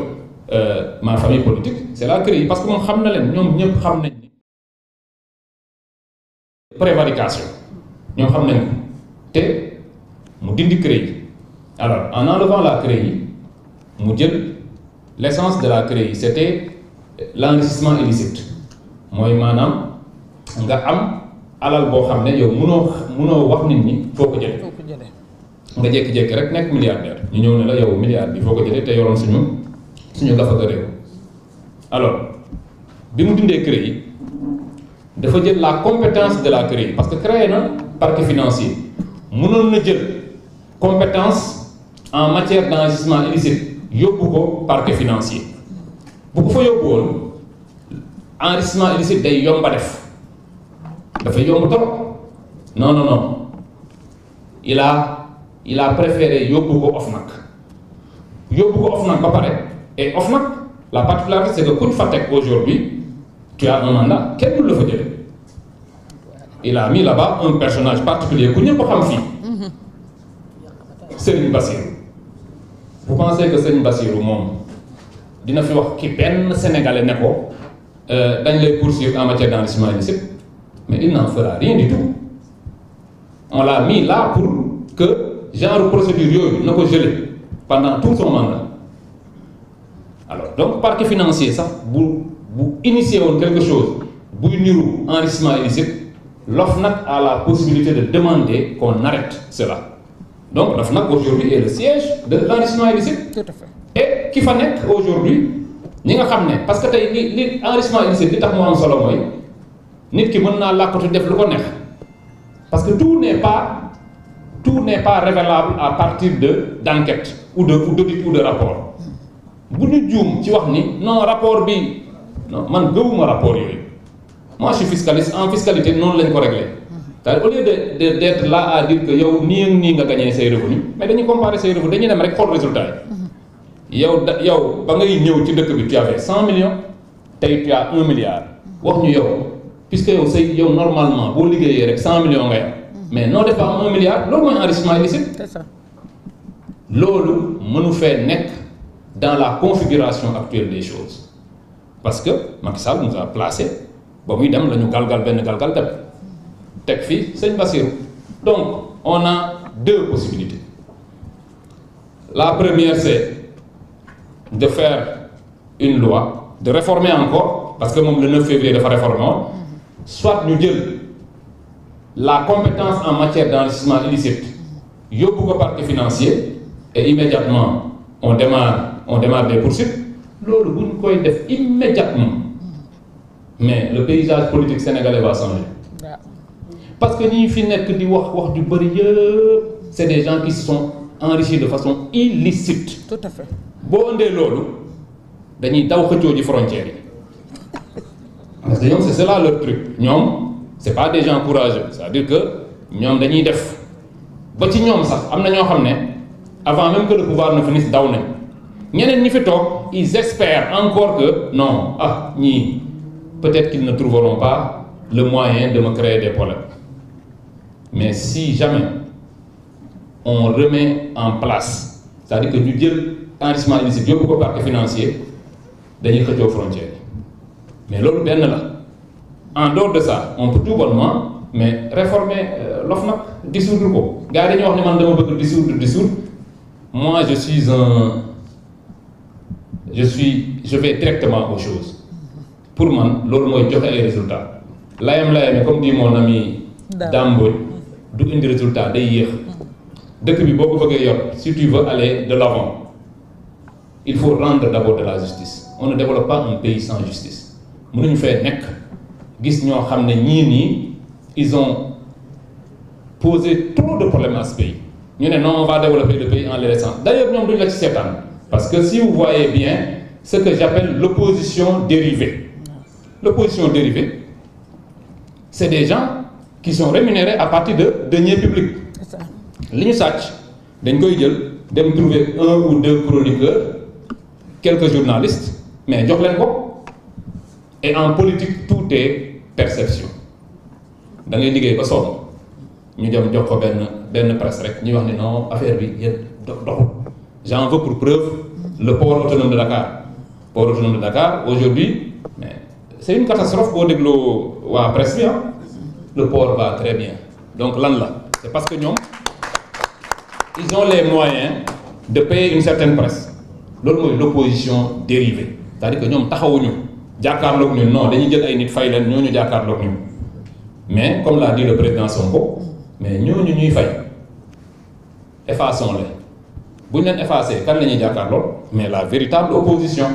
ma famille politique c'est la CREI parce que moom xam na leen ñoom ñëpp xam nañ ni prévarication ñoom xam nañ ko te mu dindi CREI alors en enlevant la CREI mu jël l'essence de la CREI c'était l'enrichissement illicite mooy maanaam nga am alal boo xam ne yow mënoo wax nit ñi foo ko jëlee nga jékki-jékki rek nekk milliardaire ñu ñëw ne la yow milliard bi foo ko jëlee te yoroon suñu gafaga réew alors bi mu dindee CREI dafa jël la compétence de la CREI parce que créé na parquet financier mënoon na jël compétence en matière d'enrichissement illicite yóbbu ko parquet financier bu ko fa yóbbu woon enrichissement illicite day yomba def dafay yomb trop non il a préféré yóbbu ko OFNAC ba pare et OFNAC la particularité c'est que kuñ fa teg aujourd'hui tu as un mandat kenn du la fa jële il a mis là-bas un personnage particulier ku ñëpp xam fii Serigne Bassirou vous pensez que Serigne Bassirou moom dina fi wax ki benn sénégalais ne ko dañ lay poursuivre en matière d'enrichissement illicite mais il n'en fera rien du tout on l'a mis là pour que genre procédure yooyu na ko geler pendant tout son mandat. Alors donc parquet financier sax bu initier woon quelque chose buy niru enrichissement illicite, l'OFNAC a la possibilité de demander qu'on arrête cela. Donc l'OFNAC aujourd'hui est le siège de l'enrichissement illicite. Tout à fait. Et ki fa nekk aujourd'hui ñi nga xam ne parce que tey li enrichissement illicite li tax mu am solo mooy nit ki mën naa làkkatu def lu ko neex parce que tout n'est pas révélable à partir d'enquête ou d'audit ou de rapport. bu ñu juum ci wax ni non rapport bi non man gëwuma rapport yooyu. Moi je suis fiscaliste, en fiscalité noonu lañ ko réglé. C'est-à-dire au lieu d'être là à dire que yow nii ak nii nga gagné say revenus mais dañuy comparer say revenus dañuy dem rek xool résultat yi. yow ba ngay ñëw ci dëkk bi tu avais 100 millions tey tu as 1 milliard wax ñu yow puisque yow normalement boo liggéeyee rek 100 millions ngay am mais noo def ba am 1 milliard loolu mooy enrichissement illicite. C'est ça. loolu mënu fee nekk dans la configuration actuelle des choses parce que Macky Sall nous a placé. ba muy dem la ñu galgal benn galgal dem teg fii sëñ Bassirou. Donc on a deux possibilités. La première c'est de faire une loi, de réformer encore parce que moom le 9 février dafa réformer woon soit ñu jël la compétence en matière d'enrichissement illicite yóbbu ko parquet financier et immédiatement on démarre des poursuites loolu bu ñu koy def immédiatement. Mais le paysage politique sénégalais va changer. Parce que ñi fi nekk di wax du bëri yëpp c'est des gens qui se sont enrichis de façon illicite. Tout à fait. boo indee loolu dañuy daw xëccoo ji frontières yi parce que ñoom c'est cela leur truc ñoom c'est pas des gens courageux c'est-à-dire que ñoom dañuy def ba ci ñoom sax am na ñoo xam ne avant même que le pouvoir ne finisse daw nañ ñeneen ñi fi toog ils espèrent encore que non ñii. Peut-être qu'ils ne trouveront pas le moyen de me créer des problèmes. Mais si jamais on remet en place, c'est-à-dire que ñu jël enrichissement illicite yóbbu ko parquet financier dañuy xëccoo frontière mais loolu benn la en dehors de ça on peut tout bonnement mais réformer l'OFNAC dissoudre ko gars yi dañuy wax ne man dama bëgg dissoudre moi je vais directement aux choses. Pour man loolu mooy joxe ay résultats layam comme dit mon ami Dame Mbodj du indi résultat day yéex dëkk bi boo ko bëggee yor si tu veux aller de l'avant il faut rendre d'abord de la justice on ne développe pas un pays sans justice mënuñu fee nekk gis ñoo xam ne ñii nii ils ont posé trop de problèmes à ce pays ñu ne non on va développer le pays en le laissant d'ailleurs ñoom duñu la ci seetaan parce que si vous voyez bien ce que j'appelle l'opposition dérivée. L'opposition dérivée, c'est des gens qui sont rémunérés à partir de deniers publics. Li ñu sàcc dañ koy jël dem trouver 1 ou 2 chroniqueurs quelques journalistes mais jox leen ko et en politique tout est perception da ngay liggéey ba sonn ñu dem jox ko benn presse rek ñuy wax ne non affaire bi yéen doxul. J'en veux pour preuve le port autonome de Dakar. Port autonome de Dakar aujourd'hui mais c'est une catastrophe boo dégloo waa presse bi le port va très bien donc lan la c'est parce que ñoom ils ont les moyens de payer une certaine presse loolu mooy l'opposition dérivée c'est-à-dire que ñoom taxawuñu jàkkaarloog ñun non dañuy jël ay nit fay leen ñooñu jàkkaarloog ñun mais comme l'a dit le président Sonko mais ñooñu ñuy fay effaçons-les bu ñu leen effacé kan la ñuy jàkkaarloog mais la véritable opposition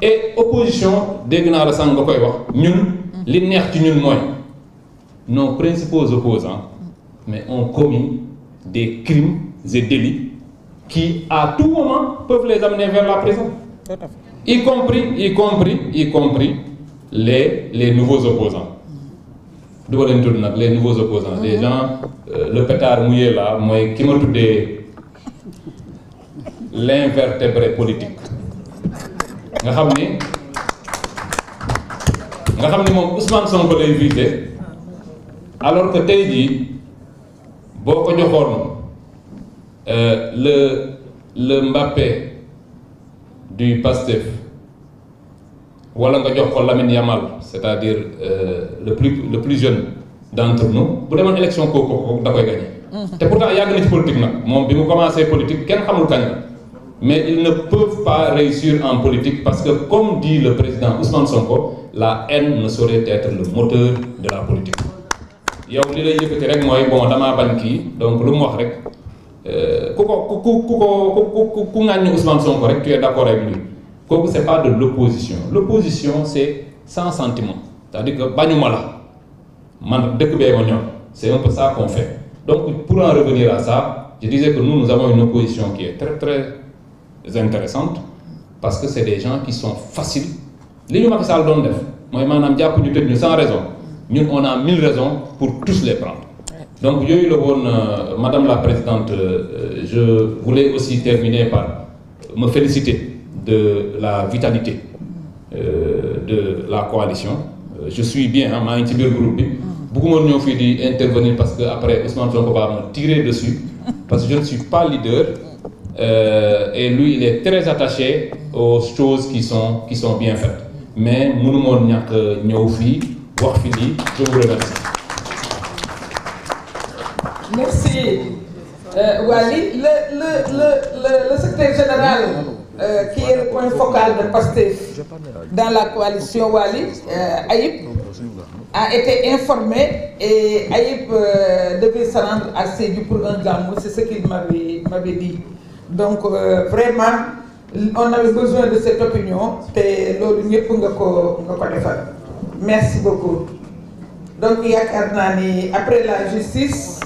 et opposition dégg naa la sànq nga koy wax ñun li neex ci ñun mooy nos principaux opposants mais ont commis des crimes et délits qui à tout moment peuvent les amener vers la prison y compris les nouveaux opposants du ma leen tudd nag les nouveaux opposants des gens le pétard mouillé là mooy ki ma tuddee l'invertébré politique nga xam ni moom Ousmane Sonko lay visé alors que tey jii boo ko joxoon le Mbappé du Pastef wala nga jox ko Lamine Yamal c'est-à-dire le plus jeune d'entre nous bu demoon élection kooku da koy gagné. te pourtant yàgg na ci politique nag moom bi mu commencé politique kenn xamul kañ la mais ils ne peuvent pas réussir en politique parce que comme dit le président Ousmane Sonko la haine ne saurait être le moteur de la politique. yow li lay yëkkati rek mooy bon damaa bañ kii donc lu mu wax rek ku ŋàññi Ousmane Sonko rek tu es d'accord avec lui kooku c'est pas de l'opposition. L'opposition c'est sans sentiment, c'est-à-dire que bañuma la man dëkk bee ma ñor, c'est un peu ça qu'on fait. Donc pour en revenir à ça, je disais que nous avons une opposition qui est très très intéressante parce que c'est des gens qui sont faciles. li ñu Macky Sall doon def mooy maanaam jàpp ñu tëj ñu sans raison ñun on a 1000 raisons pour tous les prendre. Donc yooyu la woon Madame la Présidente, je voulais aussi terminer par me féliciter de la vitalité de la coalition. Je suis bien maa ngi ci biir groupe bi bëgguma ñëw fii di intervenir parce que après Ousmane Sonko va me tirer dessus parce que je ne suis pas leader et lui il est très attaché aux choses qui sont bien faites mais mënu moon ñàkk ñëw fii wax fi lii. Je vous remercie. Merci Waly. Le secrétaire général qui est le point focal de Pastef dans la coalition Waly, Aïb, a été informé et Aïb devait se rendre à Sédhiou pour un gàmmu, c'est ce qu'il m'avait dit. Donc vraiment on avait besoin de cette opinion te loolu ñëpp nga ko defal. Merci beaucoup. Donc yaakaar naa ni après la justice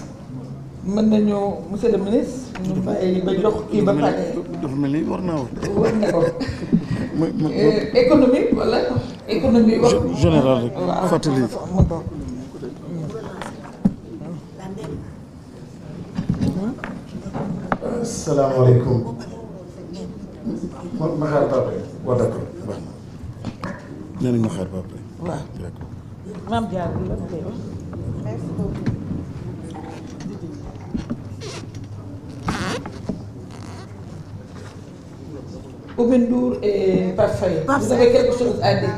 mën nañu monsieur le ministre ñu bàyyi ba jox kii ba pare. dafa mel ni war naa war na ko. économie wala économie. général rek fàttali. Salaamaaleykum. ma xaar ba après waaw d'accord. nee nañ ma xaar ba après. waaw Mame Diarra la koy wax. Merci beaucoup. Oumy Ndour et Pape Faye. Vous avez quelque chose à dire?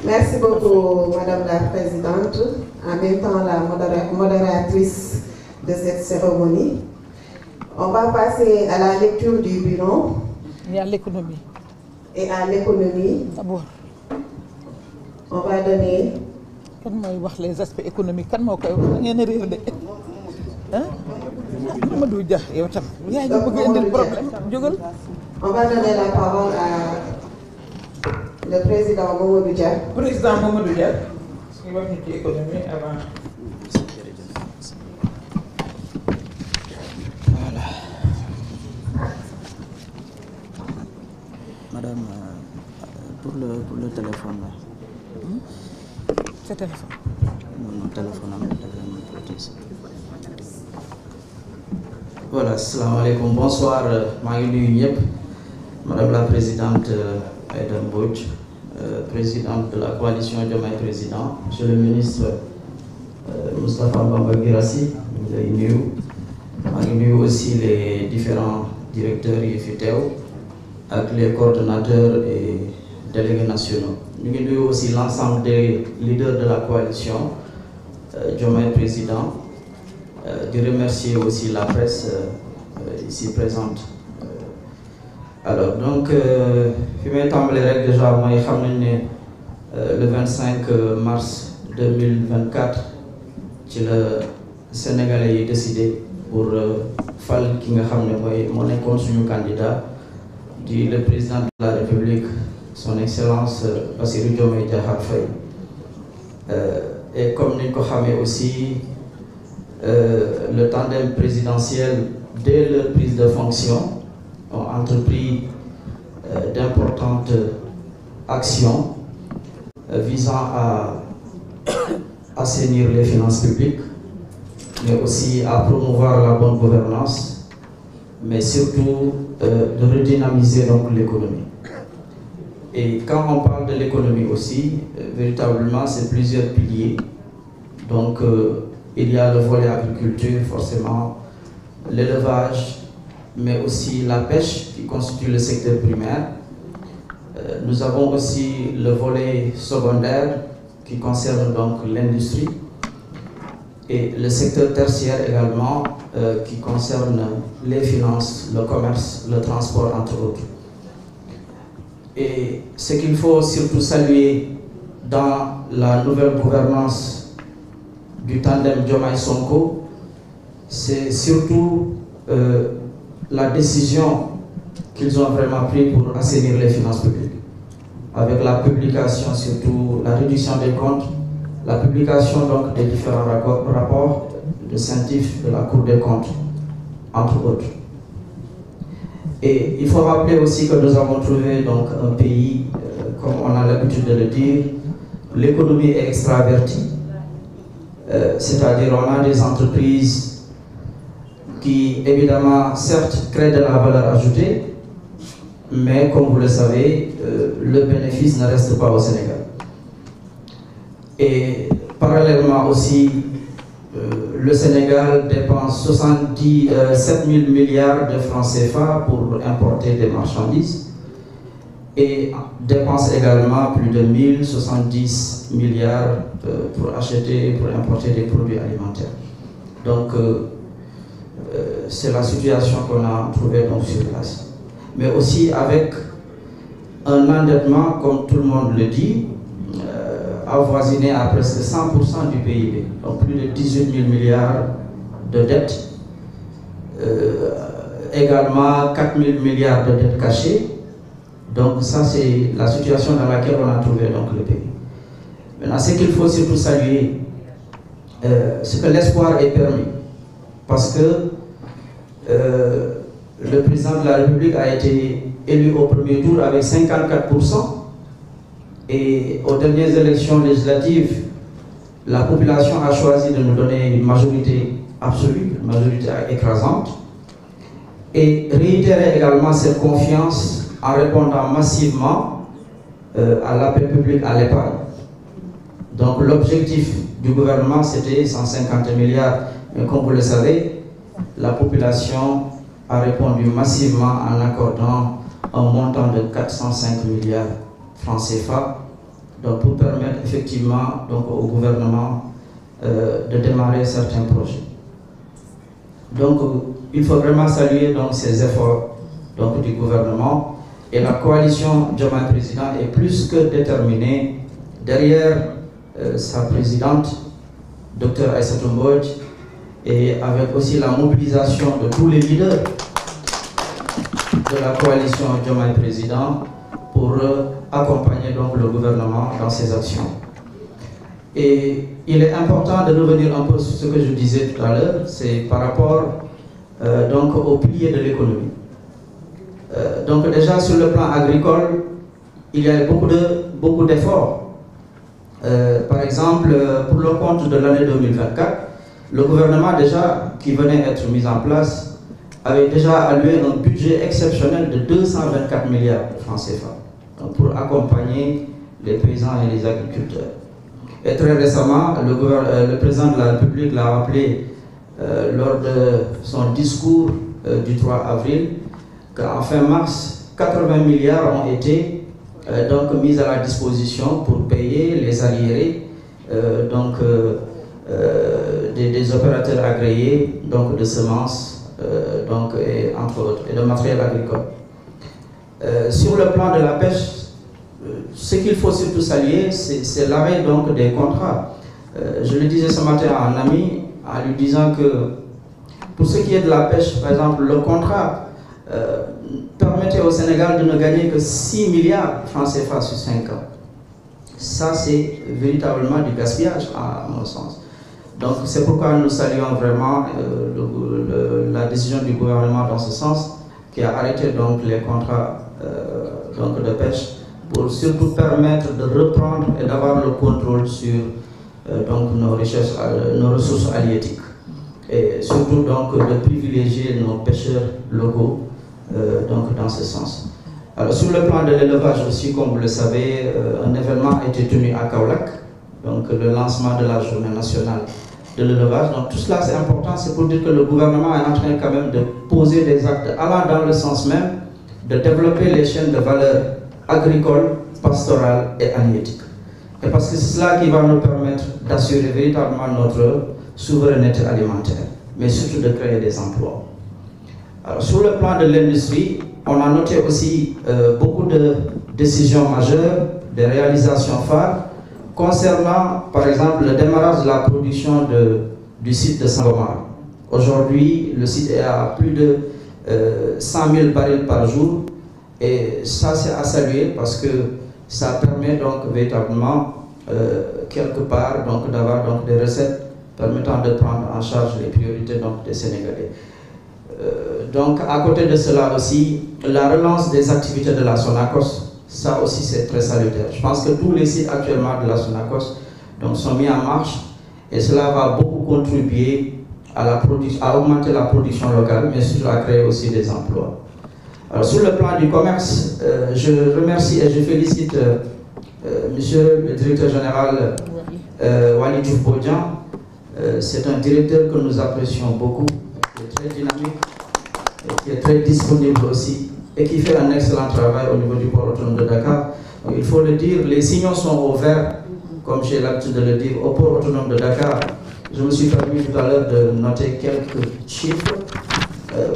Merci beaucoup, Madame la Présidente, en même temps la modératrice de cette cérémonie. On va passer à la lecture du bilan. Et à l'économie. Et à l'économie. D'abord. On va donner. Kan mooy wax les aspects économiques kan moo koy wax da ngeen a réer de ah Mamadou Dia yow tam yaa ngi bëgg indil problème jógal. On va donner la parole à le président Mamadou Dia. Président Mamadou Dia ñu wax ñu ci économie avant. Voilà. Madame, pour le téléphone là. Ce téléphone. Non, téléphone Voilà, assalamu alaikum. Bonsoir, maa ngi nuyu ñëpp. Madame la Présidente Aïda Mbodj, présidente de la coalition Diomaye Président, Monsieur le ministre Moustapha Bamba Guirassy, ñu lay nuyu. Maa ngi nuyu aussi les différents directeurs yi fi teew ak les coordonnateurs et délégués nationaux. Ñu ngi nuyu aussi l'ensemble des leaders de la coalition Diomaye Président. De remercier aussi la presse ici présente. Alors donc fi may tàmbali rek déjà mooy xam nañ ne le 25 mars 2024 ci la Sénégalais yi décidé pour fal ki nga xam ne moo nekkoon suñu candidat di le président de la République son excellence Bassirou Diomaye Diakhar Faye. Et comme ni ñu ko xamee aussi le tandem présidentiel dès leur prise de fonction ont entrepris d'importantes actions visant à assainir les finances publiques, mais aussi à promouvoir la bonne gouvernance, mais surtout de redynamiser donc l'économie. Et quand on parle de l'économie aussi, véritablement c'est plusieurs piliers. Donc il y a le volet agriculture, forcément, l'élevage, mais aussi la pêche qui constitue le secteur primaire. Nous avons aussi le volet secondaire qui concerne donc l'industrie et le secteur tertiaire également qui concerne les finances, le commerce, le transport entre autres. Et ce qu'il faut surtout saluer dans la nouvelle gouvernance du tandem Diomaye-Sonko, c'est surtout la décision qu'ils ont vraiment prise pour assainir les finances publiques. Avec la publication, surtout la réduction des comptes, la publication donc des différents rapports de scientifiques de la Cour des comptes, entre autres. Et il faut rappeler aussi que nous avons trouvé donc un pays, comme on a l'habitude de le dire, l'économie est extravertie, c'est-à-dire on a des entreprises qui évidemment certes créent de la valeur ajoutée, mais comme vous le savez, le bénéfice ne reste pas au Sénégal. Et parallèlement aussi, le Sénégal dépense 7 000 milliards de francs CFA pour importer des marchandises et dépense également plus de 1070 milliards pour acheter et pour importer des produits alimentaires. Donc, c'est la situation qu'on a trouvée donc sur place. Mais aussi avec un endettement, comme tout le monde le dit, avoisiné à presque 100% du PIB, donc plus de 18 000 milliards de dettes, également 4 000 milliards de dettes cachées. Donc ça, c'est la situation dans laquelle on a trouvé donc, le pays. Maintenant, ce qu'il faut surtout saluer, c'est que l'espoir est permis, parce que le président de la République a été élu au premier tour avec 54%. Et aux dernières élections législatives, la population a choisi de nous donner une majorité absolue, une majorité écrasante, et réitérer également cette confiance en répondant massivement à l'appel public à l'épargne. Donc l'objectif du gouvernement, c'était 150 milliards, mais comme vous le savez, la population a répondu massivement en accordant un montant de 405 milliards francs CFA, donc pour permettre effectivement donc, au gouvernement de démarrer certains projets. Donc il faut vraiment saluer donc, ces efforts donc, du gouvernement, et la coalition Diomaye Président est plus que déterminée derrière sa présidente, Dr Aïssatou Mbodj, et avec aussi la mobilisation de tous les leaders de la coalition Diomaye Président pour accompagner donc le gouvernement dans ses actions. Et il est important de revenir un peu sur ce que je disais tout à l'heure, c'est par rapport donc aux piliers de l'économie. Donc déjà sur le plan agricole, il y a beaucoup d'efforts. Par exemple, pour le compte de l'année 2024, le gouvernement déjà qui venait être mis en place avait déjà alloué un budget exceptionnel de 224 milliards de francs CFA pour accompagner les paysans et les agriculteurs. Et très récemment, le président de la République l'a rappelé lors de son discours du 3 avril qu'en fin mars, 80 milliards ont été donc mis à la disposition pour payer les arriérés des opérateurs agréés donc de semences et entre autres et de matériel agricole. Sur le plan de la pêche, ce qu'il faut surtout saluer, c'est l'arrêt donc des contrats. Je le disais ce matin à un ami en lui disant que pour ce qui est de la pêche, par exemple, le contrat permettait au Sénégal de ne gagner que 6 milliards de francs CFA sur 5 ans. Ça, c'est véritablement du gaspillage à mon sens. Donc c'est pourquoi nous saluons vraiment la décision du gouvernement dans ce sens, qui a arrêté donc les contrats de pêche pour surtout permettre de reprendre et d'avoir le contrôle sur nos ressources halieutiques. Et surtout donc de privilégier nos pêcheurs locaux dans ce sens. Alors sur le plan de l'élevage aussi, comme vous le savez, un événement a été tenu à Kaolack, donc le lancement de la journée nationale de l'élevage. Donc tout cela c'est important, c'est pour dire que le gouvernement est en train quand même de poser des actes allant dans le sens même de développer les chaînes de valeur agricoles, pastorales et halieutiques. Et parce que c'est cela qui va nous permettre d'assurer véritablement notre souveraineté alimentaire, mais surtout de créer des emplois. Alors, sur le plan de l'industrie, on a noté aussi beaucoup de décisions majeures, des réalisations phares, concernant par exemple le démarrage de la production du site de Sangomar. Aujourd'hui, le site est à plus de 100 000 barils par jour, et ça c'est à saluer parce que ça permet donc véritablement quelque part d'avoir donc des recettes permettant de prendre en charge les priorités donc des Sénégalais. Donc à côté de cela aussi, la relance des activités de la Sonacos, ça aussi c'est très salutaire. Je pense que tous les sites actuellement de la Sonacos donc, sont mis en marche, et cela va beaucoup contribuer à augmenter la production locale, mais surtout à créer aussi des emplois. Alors, sur le plan du commerce, je remercie et je félicite monsieur le directeur général Waly Diouf Bodian. C'est un directeur que nous apprécions beaucoup, qui est très dynamique, et qui est très disponible aussi, et qui fait un excellent travail au niveau du port autonome de Dakar. Donc, il faut le dire, les signaux sont au vert, comme j'ai l'habitude de le dire, au port autonome de Dakar. Je me suis permis tout à l'heure de noter quelques chiffres.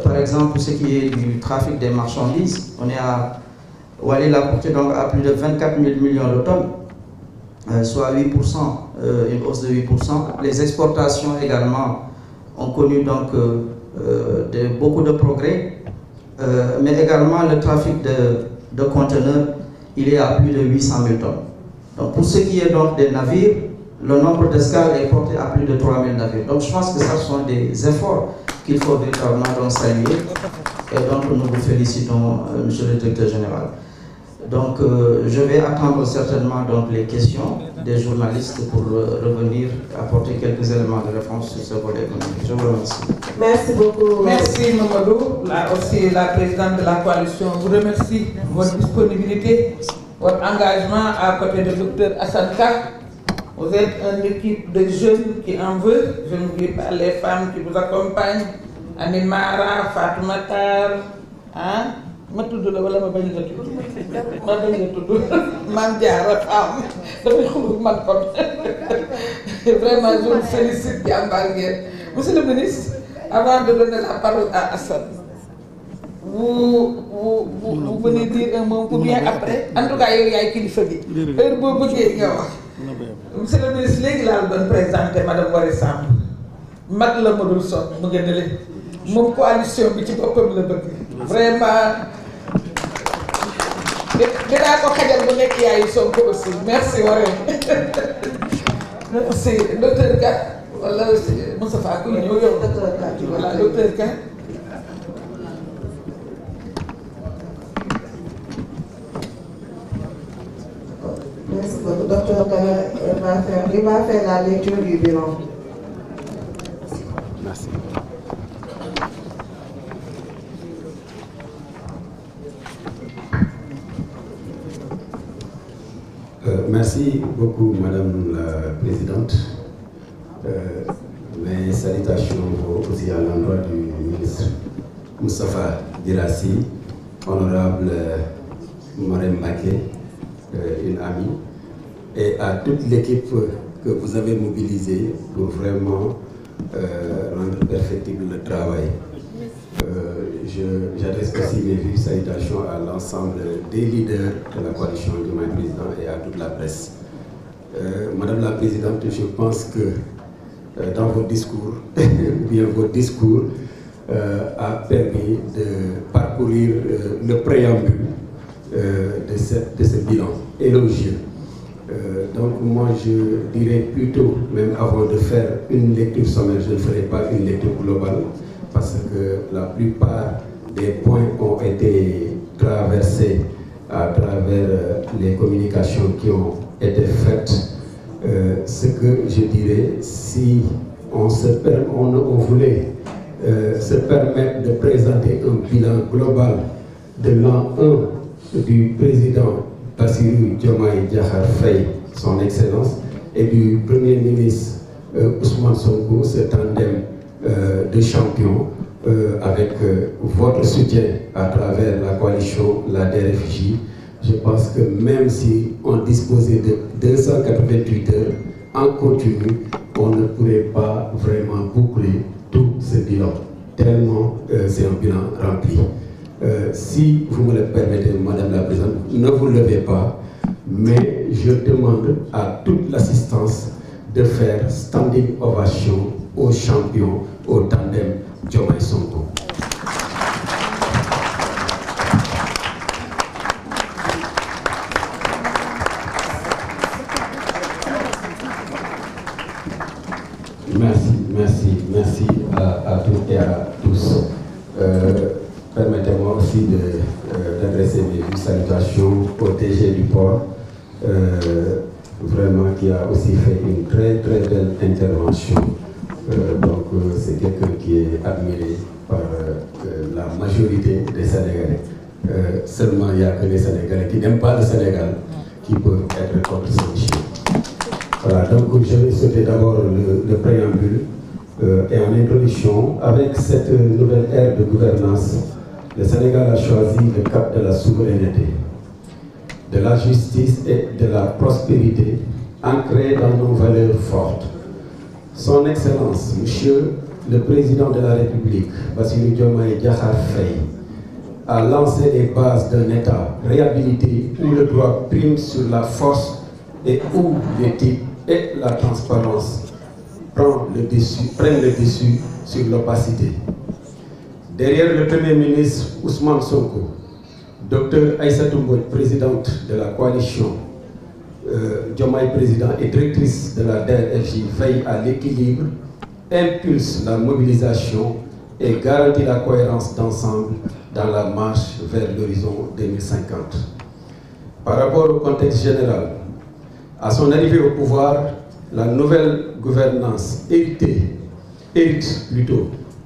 Par exemple, pour ce qui est du trafic des marchandises, on est à Waly l'a porté donc à plus de 24 000 millions de tonnes, soit 8%, une hausse de 8%. Les exportations également ont connu donc beaucoup de progrès, mais également le trafic de conteneurs, il est à plus de 800 000 tonnes. Donc pour ce qui est donc des navires, le nombre d'escales est porté à plus de 3 000 navires. Donc je pense que ce sont des efforts qu'il faut véritablement donc saluer, et donc nous vous félicitons, monsieur le directeur général. Donc je vais attendre certainement donc les questions des journalistes pour revenir apporter quelques éléments de réponse sur ce volet économique. Je vous remercie. Merci beaucoup. Merci Mamadou. Là aussi, la présidente de la coalition vous remercie de votre disponibilité, votre engagement à côté du docteur Assane Ka. Vous êtes une équipe de jeunes qui en veut. Je n'oublie pas les femmes qui vous accompagnent. Animara, Fatoumata, hein? Ma tudd la wala ma bañ la tudd ma bañ la tudd man Diarra Fam dafay xulul man kon vraiment je vous félicite jàmbaar ngeen. Monsieur le ministre, avant de donner la parole à Assane, vous venez dire un mot ou bien après. En tout cas yow yaay kilifa gi heure boo bëggee nga wax. Monsieur le ministre, léegi laa la doon présenter madame Waré Samb, mag la ma dul sonn mu gën a leen moom coalition bi ci boppam la bëgg vraiment. dinaa ko xajal bu nekk yaayu Sonko aussi. Merci Waré. Merci docteur Ka wala Moustapha ku ñëw yow docteur Ka voilà docteur Ka. Merci beaucoup. Docteur Ka il va faire la lecture du bilan. Merci. Merci beaucoup, Madame la Présidente. Mes salutations aussi à l'endroit du ministre Moustapha Guirassy, honorable Marème Mbacké, une amie, et à toute l'équipe que vous avez mobilisée pour vraiment rendre perfectible le travail. J'adresse aussi mes vives salutations à l'ensemble des leaders de la coalition Diomaye Président et à toute la presse. Madame la Présidente, je pense que dans votre discours, bien votre discours a permis de parcourir le préambule de ce bilan élogieux. Donc moi je dirais plutôt, même avant de faire une lecture sommaire, je ne ferai pas une lecture globale, parce que la plupart des points ont été traversés à travers les communications qui ont été faites. Ce que je dirais, si on voulait se permettre de présenter un bilan global de l'an 1 du président Bassirou Diomaye Diakhar Faye, son Excellence, et du Premier ministre Ousmane Sonko, ce tandem de champions, avec votre soutien à travers la coalition, la DRFJ, je pense que même si on disposait de 288 heures en continu, on ne pourrait pas vraiment boucler tout ce bilan, tellement c'est un bilan rempli. Si vous me le permettez, Madame la Présidente, ne vous levez pas, mais je demande à toute l'assistance de faire standing ovation aux champions, au tandem Diomaye Sonko. Merci à toutes et à tous. Permettez-moi aussi d'adresser mes salutations au DG du port, vraiment qui a aussi fait une très belle intervention. Donc c'est quelqu'un qui est admiré par la majorité des Sénégalais. Seulement il n'y a que les Sénégalais qui n'aiment pas le Sénégal qui peuvent être contre ce chien. Voilà, donc je vais sauter d'abord le préambule et en introduction, avec cette nouvelle ère de gouvernance, le Sénégal a choisi le cap de la souveraineté, de la justice et de la prospérité ancrée dans nos valeurs fortes. Son Excellence, Monsieur le Président de la République, Bassirou Diomaye Diakhar Faye, a lancé les bases d'un État réhabilité où le droit prime sur la force et où l'éthique et la transparence prennent le dessus sur l'opacité. Derrière le Premier ministre Ousmane Sonko, Dr Aïssatou Mbodj, présidente de la coalition, Diomaye président et directrice de la DRFJ, veille à l'équilibre, impulse la mobilisation et garantit la cohérence d'ensemble dans la marche vers l'horizon 2050. Par rapport au contexte général, à son arrivée au pouvoir, la nouvelle gouvernance hérite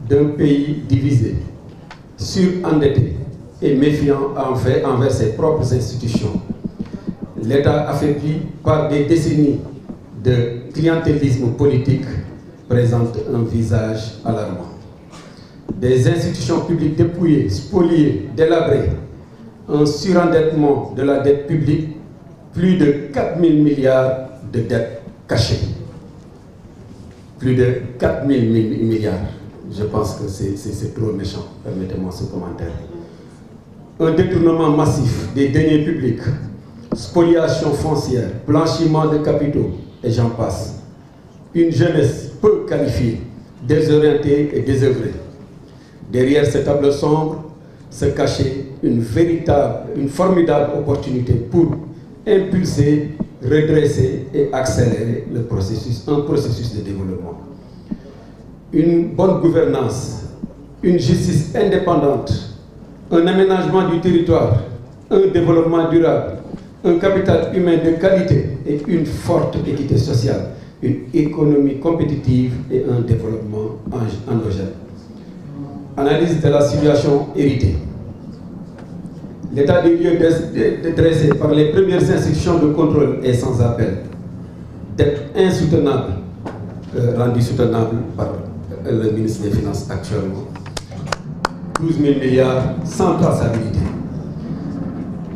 d'un pays divisé, surendetté et méfiant envers ses propres institutions. L'État affaibli par des décennies de clientélisme politique présente un visage alarmant. Des institutions publiques dépouillées, spoliées, délabrées, un surendettement de la dette publique, plus de 4 000 milliards de dettes cachées. Plus de 4 000 milliards. Je pense que c'est trop méchant, permettez-moi ce commentaire. Un détournement massif des deniers publics, spoliation foncière, blanchiment de capitaux, et j'en passe. Une jeunesse peu qualifiée, désorientée et désœuvrée. Derrière ce tableau sombre se cachait une formidable opportunité pour impulser, redresser et accélérer un processus de développement. Une bonne gouvernance, une justice indépendante, un aménagement du territoire, un développement durable, un capital humain de qualité et une forte équité sociale, une économie compétitive et un développement endogène. Analyse de la situation héritée. L'état des lieux dressé par les premières institutions de contrôle est sans appel, d'être insoutenable, rendu soutenable par le ministre des Finances actuellement. 12 000 milliards sans traçabilité.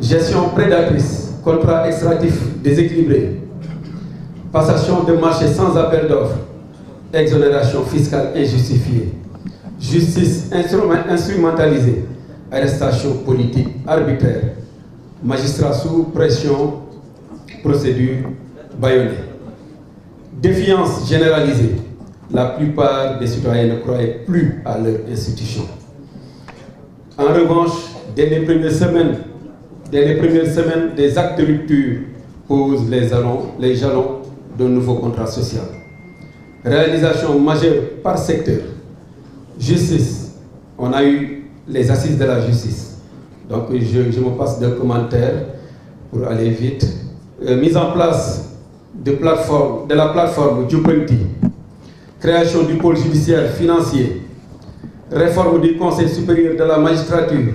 Gestion prédatrice, contrat extractif déséquilibré, passation de marché sans appel d'offres, exonération fiscale injustifiée, justice instrumentalisée, arrestation politique arbitraire, magistrat sous pression, procédure bâillonnée. Défiance généralisée. La plupart des citoyens ne croyaient plus à leur institution. En revanche, dès les premières semaines, des actes de rupture posent les jalons d'un nouveau contrat social. Réalisation majeure par secteur. Justice. On a eu les assises de la justice. Donc je me passe de commentaires pour aller vite. Mise en place de la plateforme Djoupanti. Création du pôle judiciaire financier. Réforme du Conseil supérieur de la magistrature.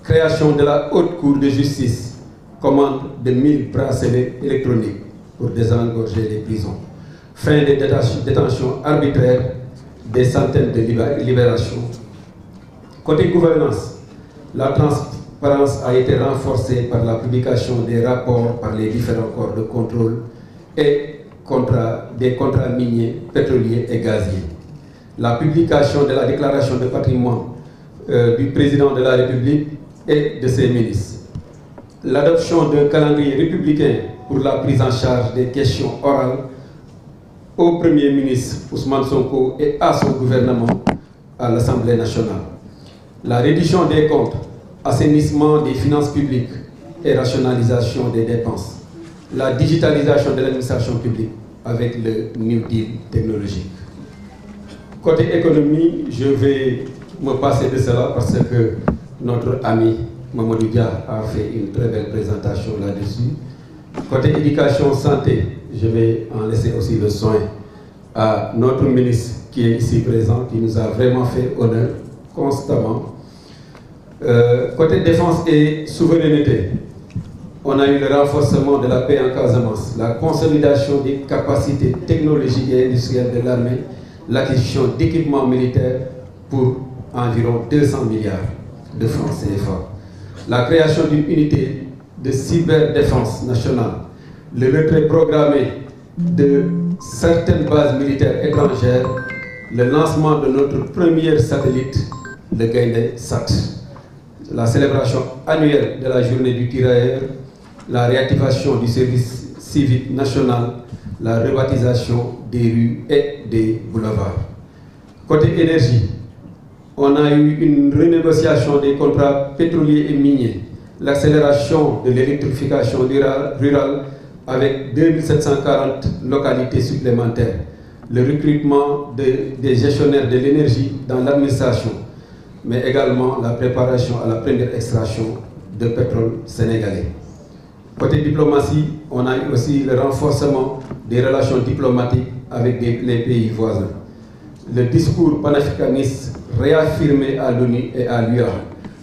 Création de la haute cour de justice. Commande de 1000 bracelets électroniques pour désengorger les prisons. fin des détentions arbitraires, des centaines de libérations. Côté gouvernance, la transparence a été renforcée par la publication des rapports par les différents corps de contrôle et des contrats miniers, pétroliers et gaziers. La publication de la déclaration de patrimoine du président de la République et de ses ministres. L'adoption d'un calendrier républicain pour la prise en charge des questions orales au Premier ministre Ousmane Sonko et à son gouvernement à l'Assemblée nationale. La réduction des comptes, assainissement des finances publiques et rationalisation des dépenses. La digitalisation de l'administration publique avec le New Deal technologique. Côté économie, je vais me passer de cela parce que notre ami Mamadou Dia a fait une très belle présentation là-dessus. Côté éducation, santé, je vais en laisser aussi le soin à notre ministre qui est ici présent, qui nous a vraiment fait honneur constamment. Côté défense et souveraineté, on a eu le renforcement de la paix en Casamance, la consolidation des capacités technologiques et industrielles de l'armée, l'acquisition d'équipements militaires pour environ 200 milliards de francs CFA, la création d'une unité de cyberdéfense nationale, le retrait programmé de certaines bases militaires étrangères, le lancement de notre premier satellite, le Gaïndé-Sat, la célébration annuelle de la journée du tirailleur, la réactivation du service civique national, la rebaptisation des rues et des boulevards. Côté énergie, on a eu une renégociation des contrats pétroliers et miniers, l'accélération de l'électrification rurale avec 2740 localités supplémentaires, le recrutement des gestionnaires de l'énergie dans l'administration, mais également la préparation à la première extraction de pétrole sénégalais. Côté diplomatie, on a eu aussi le renforcement des relations diplomatiques avec les pays voisins. Le discours panafricaniste réaffirmé à l'ONU et à l'UA,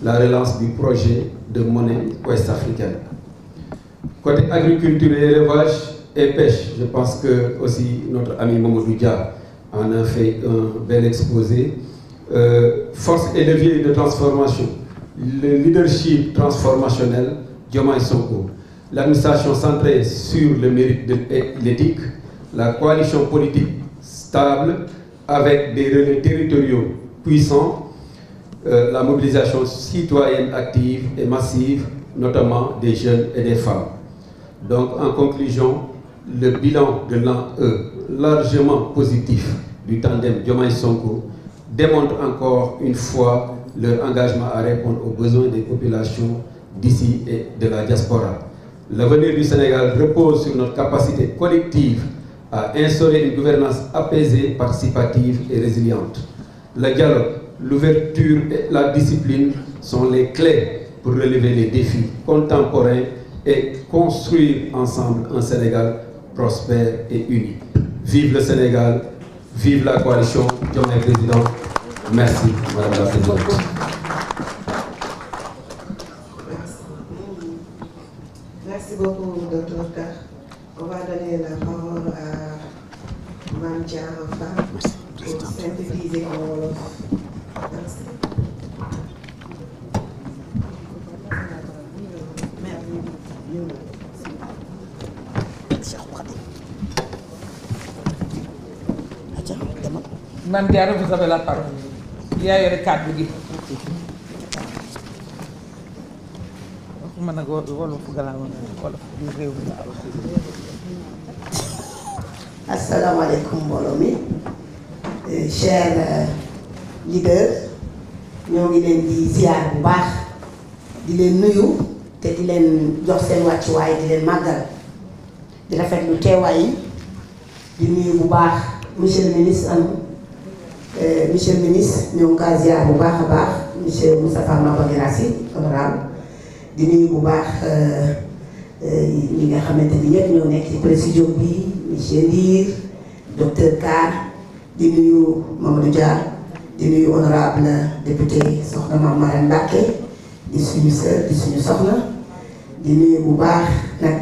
la relance du projet de monnaie ouest-africaine. Côté agriculture et élevage et pêche, je pense que aussi notre ami Mamadou Dia en a fait un bel exposé. Force et levier de transformation, le leadership transformationnel, Diomaye Sonko, l'administration centrée sur le mérite et l'éthique, la coalition politique stable avec des relais territoriaux puissants, la mobilisation citoyenne active et massive, notamment des jeunes et des femmes. Donc en conclusion, le bilan de l'an E, largement positif du tandem Diomaye Sonko, démontre encore une fois leur engagement à répondre aux besoins des populations d'ici et de la diaspora. L'avenir du Sénégal repose sur notre capacité collective à instaurer une gouvernance apaisée, participative et résiliente. Le dialogue, l'ouverture et la discipline sont les clés pour relever les défis contemporains et construire ensemble un Sénégal prospère et uni. Vive le Sénégal, vive la coalition Diomaye Président. Merci, Madame la Présidente. Merci beaucoup, Dr. Ka. On va donner la parole à Mme Diarafa pour synthétiser en wolof. Merci. Mme Diarra, vous avez la parole. Il y a eu le cadre de Assalamu alaikum mbooloo mi chers leaders ñoo ngi leen di ziar bu baax di leen nuyu te di leen jox seen wàccuwaay di leen màggal di rafetlu teewaay yi di nuyu bu baax monsieur le ministre ñoo ngi kaa ziar bu baax a baax monsieur Moustapha Maba Guirassy honorable di nuyu bu baax ñi nga xamante ni ñëpp ñoo nekk ci présidium bi monsieur Ndir docteur Ka di nuyu Mamadou Dia di nuyu honorable député soxna Mame Marème Mbacké di suñu sœur di suñu soxna di nuyu bu baax nag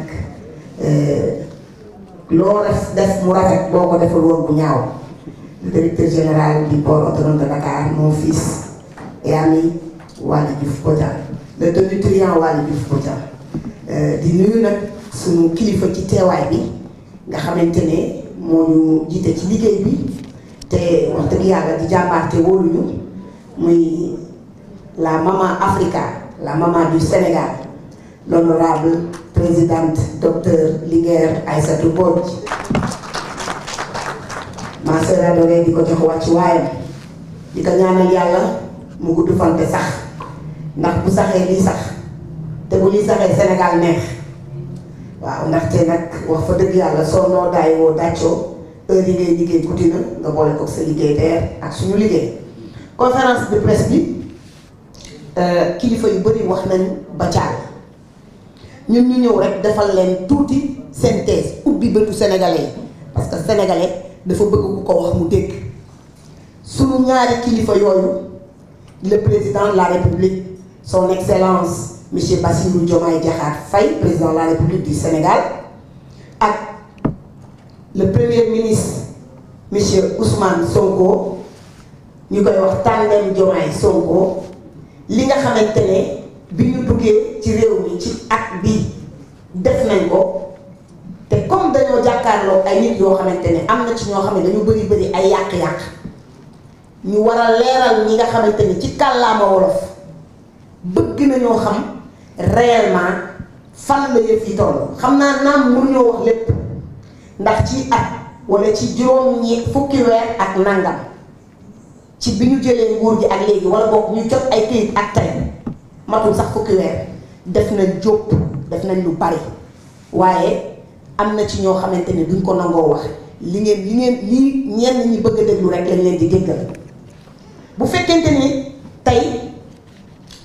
loo def mu rafet boo ko defal woon bu ñaaw. Le directeur général du port autonome de Dakar, mon fils et ami Waly Diouf Bodian, le tonitruand Waly Diouf Bodian. di nuyu nag sunu kilifa ci teewaay bi nga xamante ne moo ñu jiite ci liggéey bi te wax dëgg yàlla di jàmbaarte wóoluñu muy la maman Africa, la maman du Sénégal, l'honorable présidente docteur Linguère Aïssatou Mbodj. ma sœur adorée di ko jox wàcc waayam di ko ñaanal yàlla mu gudd fante sax ndax bu saxee lii sax te bu lii saxee Sénégal neex waaw ndaxte nag wax fa dëgg yàlla soo noo daay woo dàccoo heure yi ngay liggéey guddi na nga boole ko sa liggéey teer ak suñu liggéey. conférence de presse bi kilifa yu bëri wax nañ ba caal ñun ñu ñëw rek defal leen tuuti synthèse ubbi bëtu sénégalais parce que sénégalais dafa bëgg ku ko wax mu dégg sunu ñaari kilifa yooyu le président de la république son excellence monsieur Bassirou Diomaye Diakhar Faye président de la république du Sénégal ak le premier ministre monsieur Ousmane Sonko ñu koy wax tandem Diomaye Sonko li nga xamante ne bi ñu duggee ci réew mi ci at bi def nañ ko. te comme dañoo jàkkaarloo ay nit yoo xamante ne am na ci ñoo xam ne dañu bëri ay yàq-yàq ñu war a leeral ñi nga xamante ne ci kàllaama wolof bëgg nañoo xam réellement fan la yëf yi toll. xam naa naam mënuñoo wax lépp ndax ci at wala ci juróom-ñi fukki weer ak nangam ci bi ñu jëlee nguur gi ak léegi wala boog ñu jot ay këyit ak tey matul sax fukki weer def nañ jóp def nañ lu bari waaye. am na ci ñoo xamante ne duñ ko nangoo wax li ñenn ñi bëgg a déglu rek lañ leen di déggal bu fekkente ni tey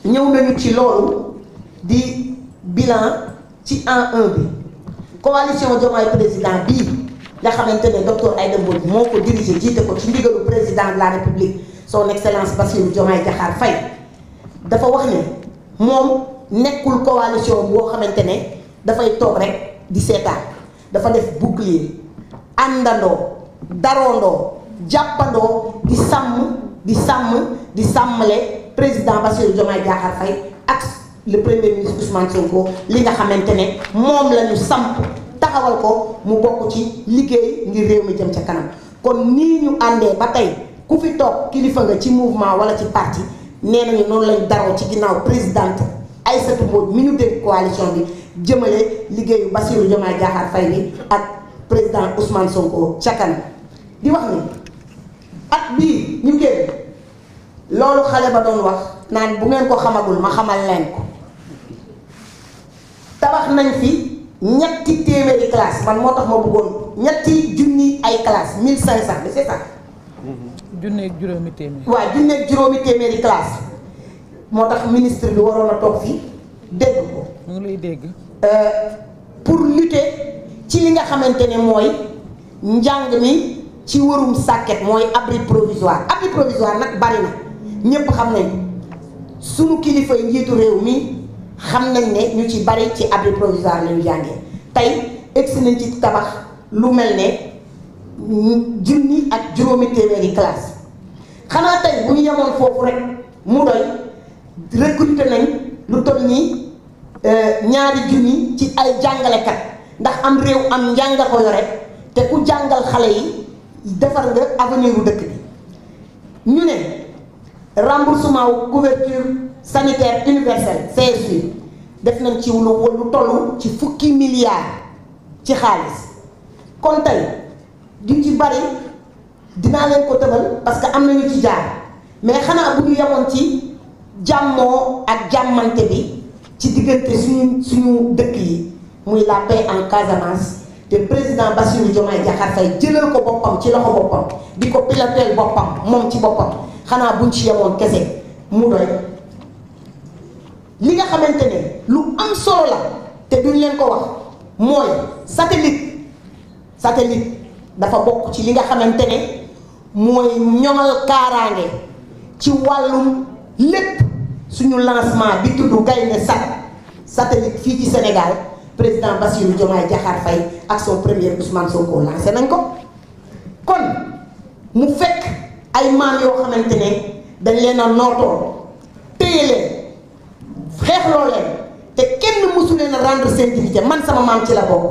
ñëw nañu ci loolu di bilan ci an 1 bi coalition Diomaye président bii nga xamante ne docteur Aïda Mbodj moo ko dirigé jiite ko ci ndigalu président de la république son excellence Bassirou Diomaye Diakhar Faye dafa wax ne moom nekkul coalition boo xamante ne dafay toog rek di seetaan. dafa def bouclier àndandoo daroondoo jàppandoo di sàmmale président Bassirou Diomaye Diakhar Faye ak le premier ministre Ousmane Sonko li nga xamante ne moom la ñu samp taxawal ko mu bokk ci liggéey ngir réew mi jëm ca kanam kon nii ñu àndee ba tey ku fi toog kilifa nga ci mouvement wala ci parti nee nañu noonu lañ daroo ci ginnaaw présidente Aïssatou Mbodj mi ñu dégg coalition bi jëmale liggéeyu Bassirou Diomaye Diakhar Faye bi ak président Ousmane Sonko ca kanam di wax ni at bii ñu génn loolu xale ba doon wax naan bu ngeen ko xamagul ma xamal leen ko tabax nañ fi ñetti téeméeri classe man moo tax ma bëggoon ñetti junni ay classe 1500 c'est ça. junneeg juróomi téeméeri. waaw junneeg juróomi téeméeri classe moo tax ministre bi waroon a toog fii dégg ko. mu ngi lay dégg. pour lutter ci li nga xamante ne mooy njàng mi ci wërum sàkket mooy abri provisoire nag bari na ñépp xam nañ sunu kilifa yi njiitu réew mi xam nañ ne ñu ci bari ci abri provisoire la ñu jàngee tey egsi nañ ci tabax lu mel ne junni ak juróomi téeméeri classe xanaa tey bu ñu yemoon foofu rek mu doy recruter nañ lu toll nii ñaari junni ci ay jàngalekat ndax am réew am njàng ko yore te ku jàngal xale yi defar nga avenir u dëkk bi ñu ne remboursement wu couverture sanitaire universelle CSU def nañ ci lu toll ci fukki milliards ci xaalis kon tey di ci bari dinaa leen ko tëbal parce que am nañu ci jaar mais xanaa bu ñu yemoon ci jàmmoo ak jàmmante bi ci diggante suñu dëkk yi muy la paix en Casamance te président Bassirou Diomaye Diakhar Faye jëlal ko boppam ci loxo boppam di ko piloteel boppam moom ci boppam xanaa buñ ci yemoon kese mu doy li nga xamante ne lu am solo la te duñ leen ko wax mooy satellite dafa bokk ci li nga xamante ne mooy ñoŋal kaaraange ci wàllum lépp suñu lancement bi tudd Gaïndé satellite fii ci Sénégal président Bassirou Diomaye Diakhar Faye ak son premier Ousmane Sonko lancé nañ ko. kon mu fekk ay maam yoo xamante ne dañ leen a nootoon téye leen xeexloo leen te kenn mësu leen a rendre seen dignité man sama maam ci la bokk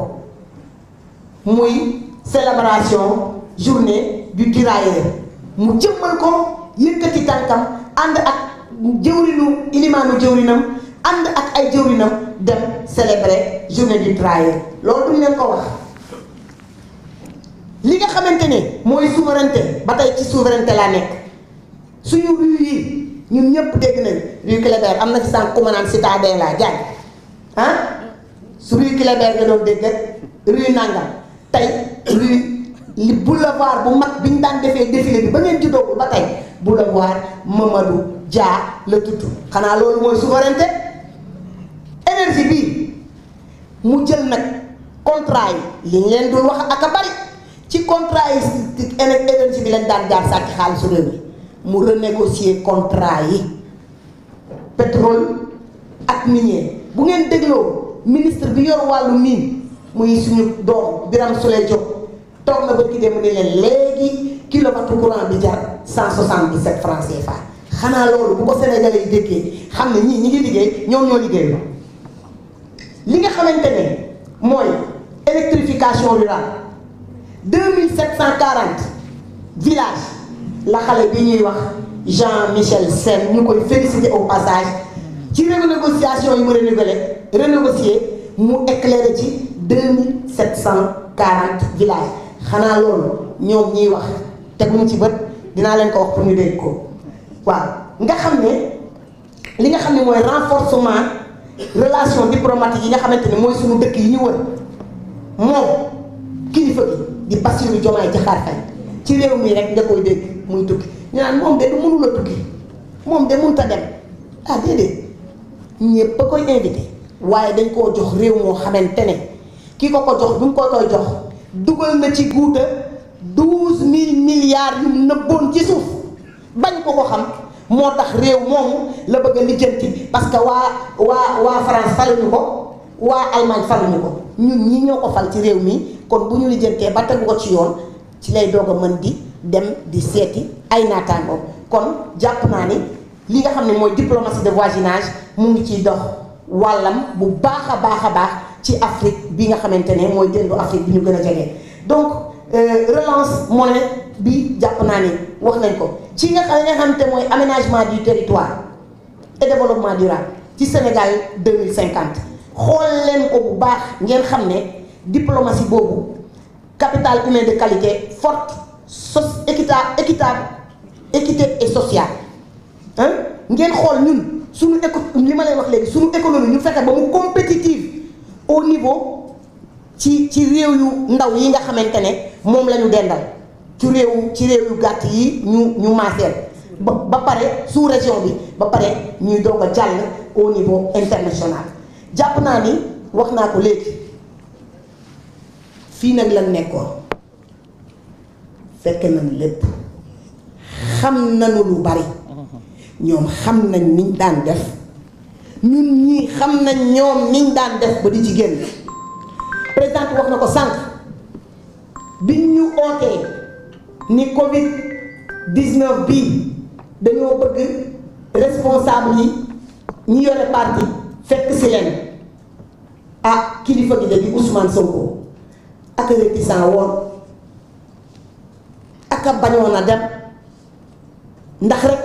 muy célébration journée du tirailleur mu jëmmal ko yëkkati tànkam ànd ak jëwrinu ilimaanu jëwrinam ànd ak ay jëwrinam dem célébrer journée du tirailleur loolu duñ leen ko wax. li nga xamante ne mooy souveraineté ba tey ci souveraineté laa nekk suñu rue yi ñun ñëpp dégg nañ rue Cléber am na ci sànq ku ma naan citadin la jaay su rue Cléber nga doon dégg rue Nangam tey rue li boulevard bu mag bi ñu daan defee défilé bi ba ngeen juddoo ba tey boulevard Mamadou Dia la tudd xanaa loolu mooy souveraineté. énergie bi mu jël nag contrat yi li ñu leen dul wax ak a bari. ci contrat yi énergie bi lañ daan jaar sàcc xaalisu réew mi mu renégocier contrat yi pétrole ak minier bu ngeen dégloo ministre bi yor wàllu mine muy suñu doom Birame Souleye Diop toog na ba ki dem ni leen léegi kilowattu courant bi jar 177 francs CFA xanaa loolu bu ko Sénégalais yi déggee xam ne ñii ñi ngi liggéey ñoom ñoo liggéey li nga xamante ne mooy électrification rurale 2740 villages la xale bi ñuy wax Jean-Michel Sène ñu koy féliciter au passage ci renégociation yi mu renégocier mu éclairé ci 2740 villages xanaa loolu ñoom ñiy wax teguñu ci bët dinaa leen ko wax pour ñu dégg ko waaw nga xam ne li nga xam ne mooy renforcement relation diplomatique yi nga xamante ne mooy suñu dëkk yi ñu wër moom kilifa gi di Bassirou Diomaye Diakhar Faye ci réew mi rek nga koy dégg muy tukki ñu naan moom de du mënul a tukki moom de mënut a dem ah déedéet ñëpp a koy invité waaye dañ koo jox réew moo xamante ne ki ko jox bi mu koy jox dugal na ci guuta 12000 milliards yu nëbboon ci suuf bañ ko xam moo tax réew moomu la bëgg a lijjanti parce que waa France faluñu ko waa Allemagne faluñu ko ñun ñi ñoo ko fal ci réew mi kon bu ñu lijjantee ba tegu ko ci yoon ci lay doog a mën di dem di seeti ay naataangoom kon jàpp naa ni li nga xam ne mooy diplomatie de voisinage mu ngi ciy dox wàllam bu baax a baax ci Afrique bi nga xamante ne mooy déndu Afrique bi ñu gën a jege donc relance monnaie bi jàpp naa ni wax nañ ko ci nga xamante mooy aménagement du territoire et développement durable ci Sénégal 2050 xool leen ko bu baax ngeen xam ne diplomatie boobu capital humain de qualité forte équitable équité et sociale ngeen xool ñun suñu li ma leen wax léegi suñu économie ñu fexe ba mu compétitive au niveau ci réew yu ndaw yi nga xamante ne moom la ñu dendal ci réew yu gàtt yi ñu maaseel ba pare sous région bi ba pare ñuy doog a jàll au niveau international jàpp naa ni wax naa ko léegi fii nag lan nekkoon fekk nañu lépp xam nañu lu bari ñoom xam nañ niñ daan def ñun ñii xam nañ ñoom niñ daan def ba di ci génn président wax na ko sànq biñ ñu ootee ni Covid 19 bii dañoo bëgg responsable yi ñi yore parti fekk si leen ah kilifa gi de di Ousmane Sonko ak réticent woon ak a bañoon a dem ndax rek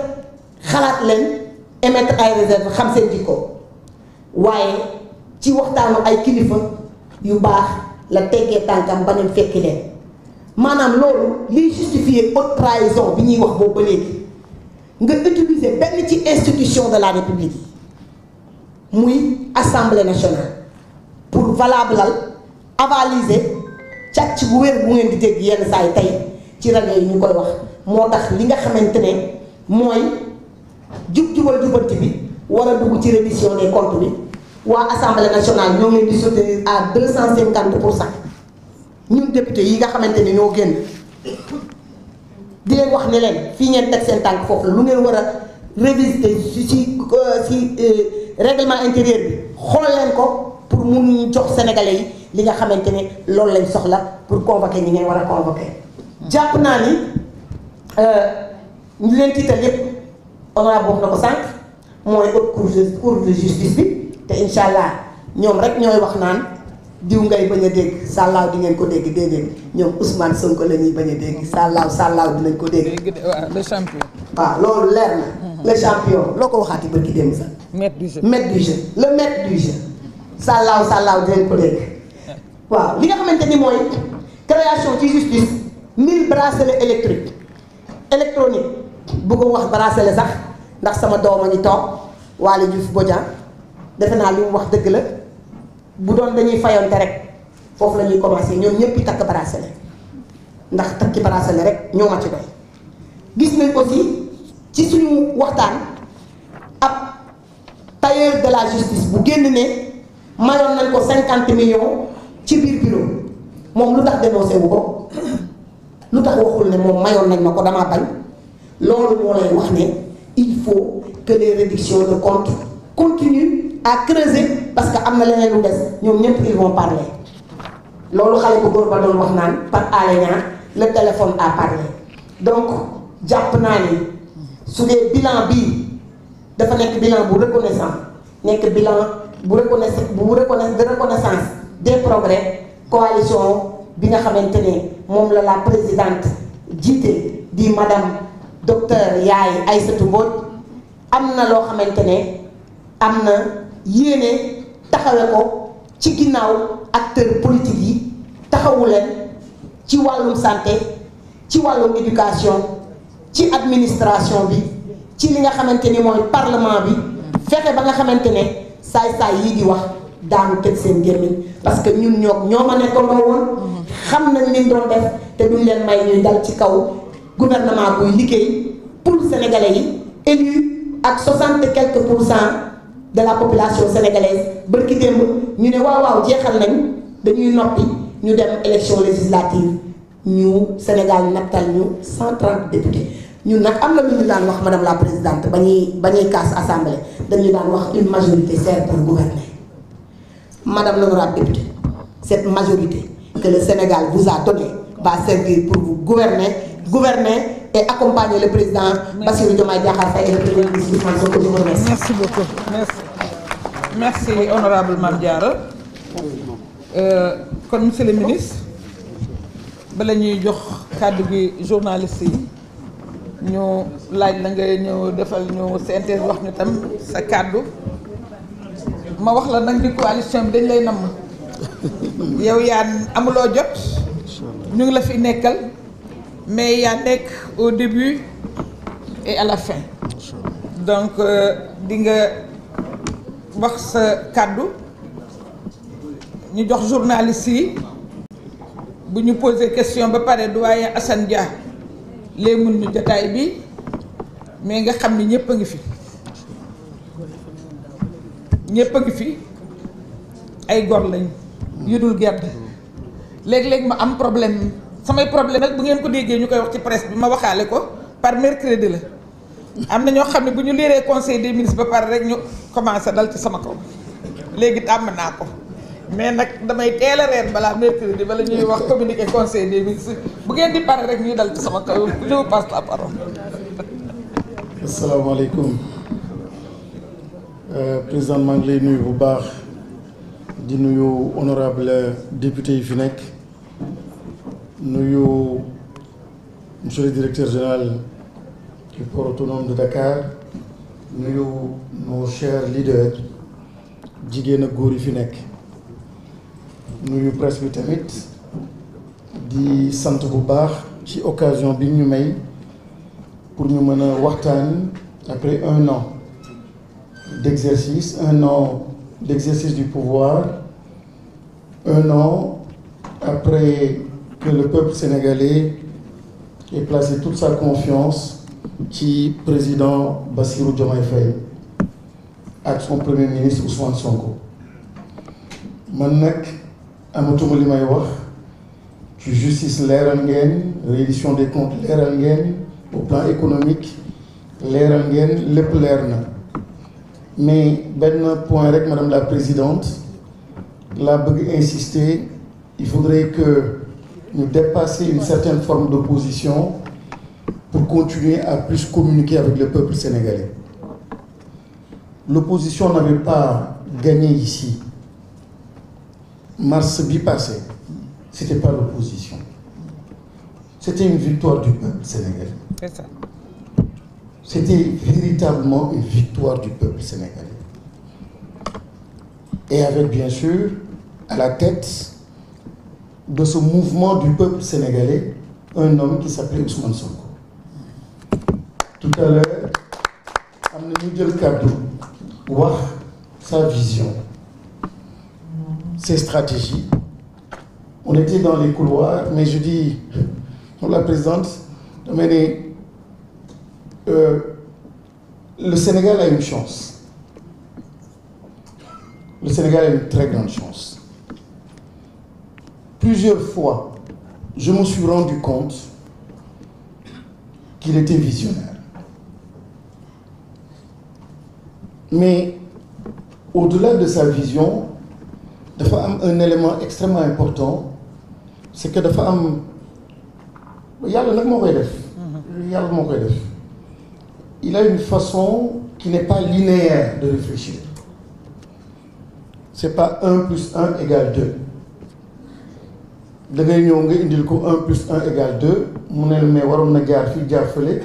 xalaat leen émettre ay réserve xam seen jikko waaye ci waxtaanu ay kilifa yu baax la teggee tànkam ba ñu fekki leen maanaam loolu liy justifier haute trahison bi ñuy wax boobu ba léegi nga utiliser benn ci institution de la république muy assemblée nationale pour valablal avaliser càcc bu wér bu ngeen di dégg yenn saa yi tey ci rajo yi ñu koy wax moo tax li nga xamante ne mooy jubal jubanti bi war a dugg ci reddition des comptes bi waa assemblée nationale ñoo ngi leen di soutenir à 250%. ñun député yi nga xamante ne ñoo génn di leen wax ne leen fii ngeen teg seen tànk foofu la lu ngeen war a réviser ci règlement intérieur bi xool leen ko pour pour mun jox sénégalais yi li nga xamante ne loolu lañ soxla pour convoquer ñi ngeen war a convoquer. jàpp naa ni ñu leen tiital yépp honorable wax na ko sànq mooy haute cour de justice bi te incha allah ñoom rek ñooy wax naan diw ngay bañ a dégg sàllaaw di ngeen ko dégg déedéet ñoom Ousmane Sonko la ñuy bañ a dégg sàllaaw dinañ ko dégg. le champion. waaw loolu leer na. le champion loo ko waxaati ba ki démb sax. maître du jeu le maître du jeu sàllaaw dinañ ko dégg. waaw li nga xamante ni mooy création ci justice 1000 bracelets électronique bëggoon wax bracelet sax ndax sama doom a ngi toog Waly Diouf Bodian defe naa li mu wax dëgg la bu doon dañuy fayonte rek foofu la ñuy commencé ñoom ñëpp yi takk bracelet ndax takki bracelet rek ñoo ma ci doy. gis nañ aussi ci suñu waxtaan ab tailleur de la justice bu génn ne mayoon nañ ko 50 millions ci biir bureau moom lu tax dénoncé wu ko lu tax waxul ne moom mayoon nañ ma ko damaa bañ loolu moo lay wax ne il faut que les réductions de comptes continuent à creuser parce que am na leneen lu des ñoom ñëpp ils vont parler loolu xale bu góor ba doon wax naan par aléña le téléphone a parlé donc jàpp naa ni su dee bilan bii dafa nekk bilan bu reconnaissant nekk bilan bu reconnaissance des progrès coalition bi nga xamante ne moom la présidente jiite di madame docteur Yaye Aïssatou Mbodj am na loo xamante ne am na yéene taxawe ko ci ginnaaw acteurs politiques yi taxawu leen ci wàllum santé ci wàllum éducation ci administration bi ci li nga xamante ni mooy parlement bi fexe ba nga xamante ne saay-saay yi di wax daanu teg seen gémmiñ parce que ñun ñoo ma nekkandoo woon xam nañ liñ doon def te duñ leen may ñuy dal ci kaw gouvernement buy liggéey pour sénégalais yi élu ak 60 et quelques % de la population sénégalaise bërki démb ñu ne waaw jeexal nañ dañuy noppi ñu dem élection législative ñu Sénégal nattal ñu 130 députés ñun nag am na lu ñu daan wax madame la présidente ba ñuy casse assemblée dañu daan wax une majorité sert pour gouverner. Madame l'honorable députée, cette majorité que le Sénégal vous a donnée va servir pour vous gouverner et accompagner le président Bassirou Diomaye Diakhar Faye et le premier ministre Ousmane Sonko. Je vous remercie. Merci beaucoup. Merci honorable Mame Diarra. Kon monsieur le ministre bala ñuy jox kàddu gi journaliste yi ñu laaj la nga ñëw defal ñu synthèse wax ñu tam sa kàddu. ma wax la nag di coalition bi dañ lay namm yow yaa amuloo jot ñu ngi la fi nekkal mais yaa nekk au début et à la fin donc di nga wax sa kàddu ñu jox journaliste yi bu ñu poser question ba pare doyen Assane Dia lee mun ñu jotaay bi mais nga xam ni ñëpp a ngi fi ñëpp a ngi fi ay gor lañ yu dul gedd léeg-léeg ma am problème samay problème nag bu ngeen ko déggee ñu koy wax ci presse bi ma waxaale ko par mercredi la am na ñoo xam ne bu ñu liiree conseil des ministres ba pare rek ñu commencé dal ci sama kaw léegi tàmm naa ko mais nag damay teel a reer balaa mercredi bala ñuy wax communiqué conseil des ministres bu ngeen di pare rek ñuy dal ci sama kaw je vous passe la parole. asalaamaaleykum. Président maa ngi lay nuyu bu baax di nuyu honorable député yi fi nekk nuyu monsieur le directeur général du port autonome de Dakar nuyu nos chers leaders jigéen ak góor yi fi nekk nuyu presse bi tamit di sant bu baax ci occasion bi ñu may pour ñu mën a waxtaan après un an d'exercice, un an d'exercice du pouvoir, un an après que le peuple sénégalais ait placé toute sa confiance ci président Bassirou Diomaye Faye ak son premier ministre Ousmane Sonko. man nag amatuma li may wax ci justice leeral ngeen reddition des comptes leeral ngeen au plan économique leeral ngeen lépp leer na. mais benn point rek madame la présidente la bëgg insister, il faudrait que nous dépassions une certaine forme d'opposition pour continuer à plus communiquer avec le peuple sénégalais. L'opposition n'avait pas gagné ici. Mars bi passé, ce n'était pas l'opposition. C'était une victoire du peuple sénégalais. C'est ça. C'était véritablement une victoire du peuple sénégalais. Et avec bien sûr, à la tête de ce mouvement du peuple sénégalais, un homme qui s'appelait Ousmane Sonko. Tout à l'heure, am na ñu jël kàddu wax sa vision, ses stratégies. On était dans les couloirs, mais je dis, la présidente, le Sénégal a une chance. Le Sénégal a une très grande chance. Plusieurs fois, je me suis rendu compte qu'il était visionnaire. Mais au-delà de sa vision, il y a un élément extrêmement important, c'est que il a une façon qui n'est pas linéaire de réfléchir. Ce n'est pas 1 plus 1 égale 2. Da ngay ñëw nga indil ko 1 plus 1 égale 2 mu ne mais waroon na jaar fii jaar fële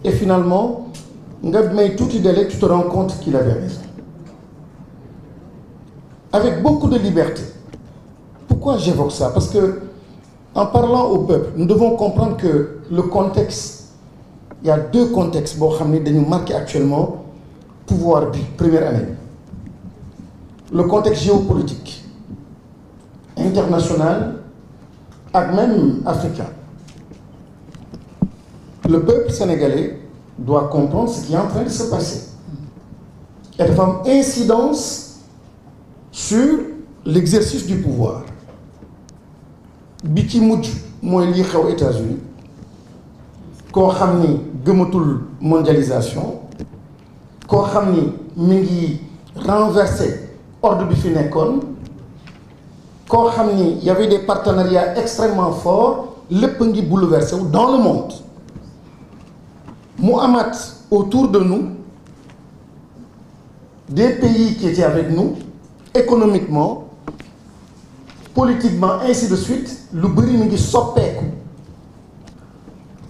et finalement nga may tuuti délai tu te rends compte qu'il avait raison. Avec beaucoup de liberté. Pourquoi j'évoque ça? Parce que en parlant au peuple, nous devons comprendre que le contexte, il y a 2 contextes boo xam ne dañu marqué actuellement pouvoir bi première année. Le contexte géopolitique international et même africain. Le peuple sénégalais doit comprendre ce qui est en train de se passer. Il y a une incidence sur l'exercice du pouvoir. Bi ci mujj mooy lii xew États-Unis koo xam ni gëmatul mondialisation koo xam ni mi ngi renverser ordre bi fi nekkoon koo xam ni y avait des partenariats extrêmement forts lépp ngi bouleversé wu dans le monde mu amaat autour de nous des pays qui étaient avec nous économiquement, politiquement, ainsi de suite, lu bëri mi ngi soppeeku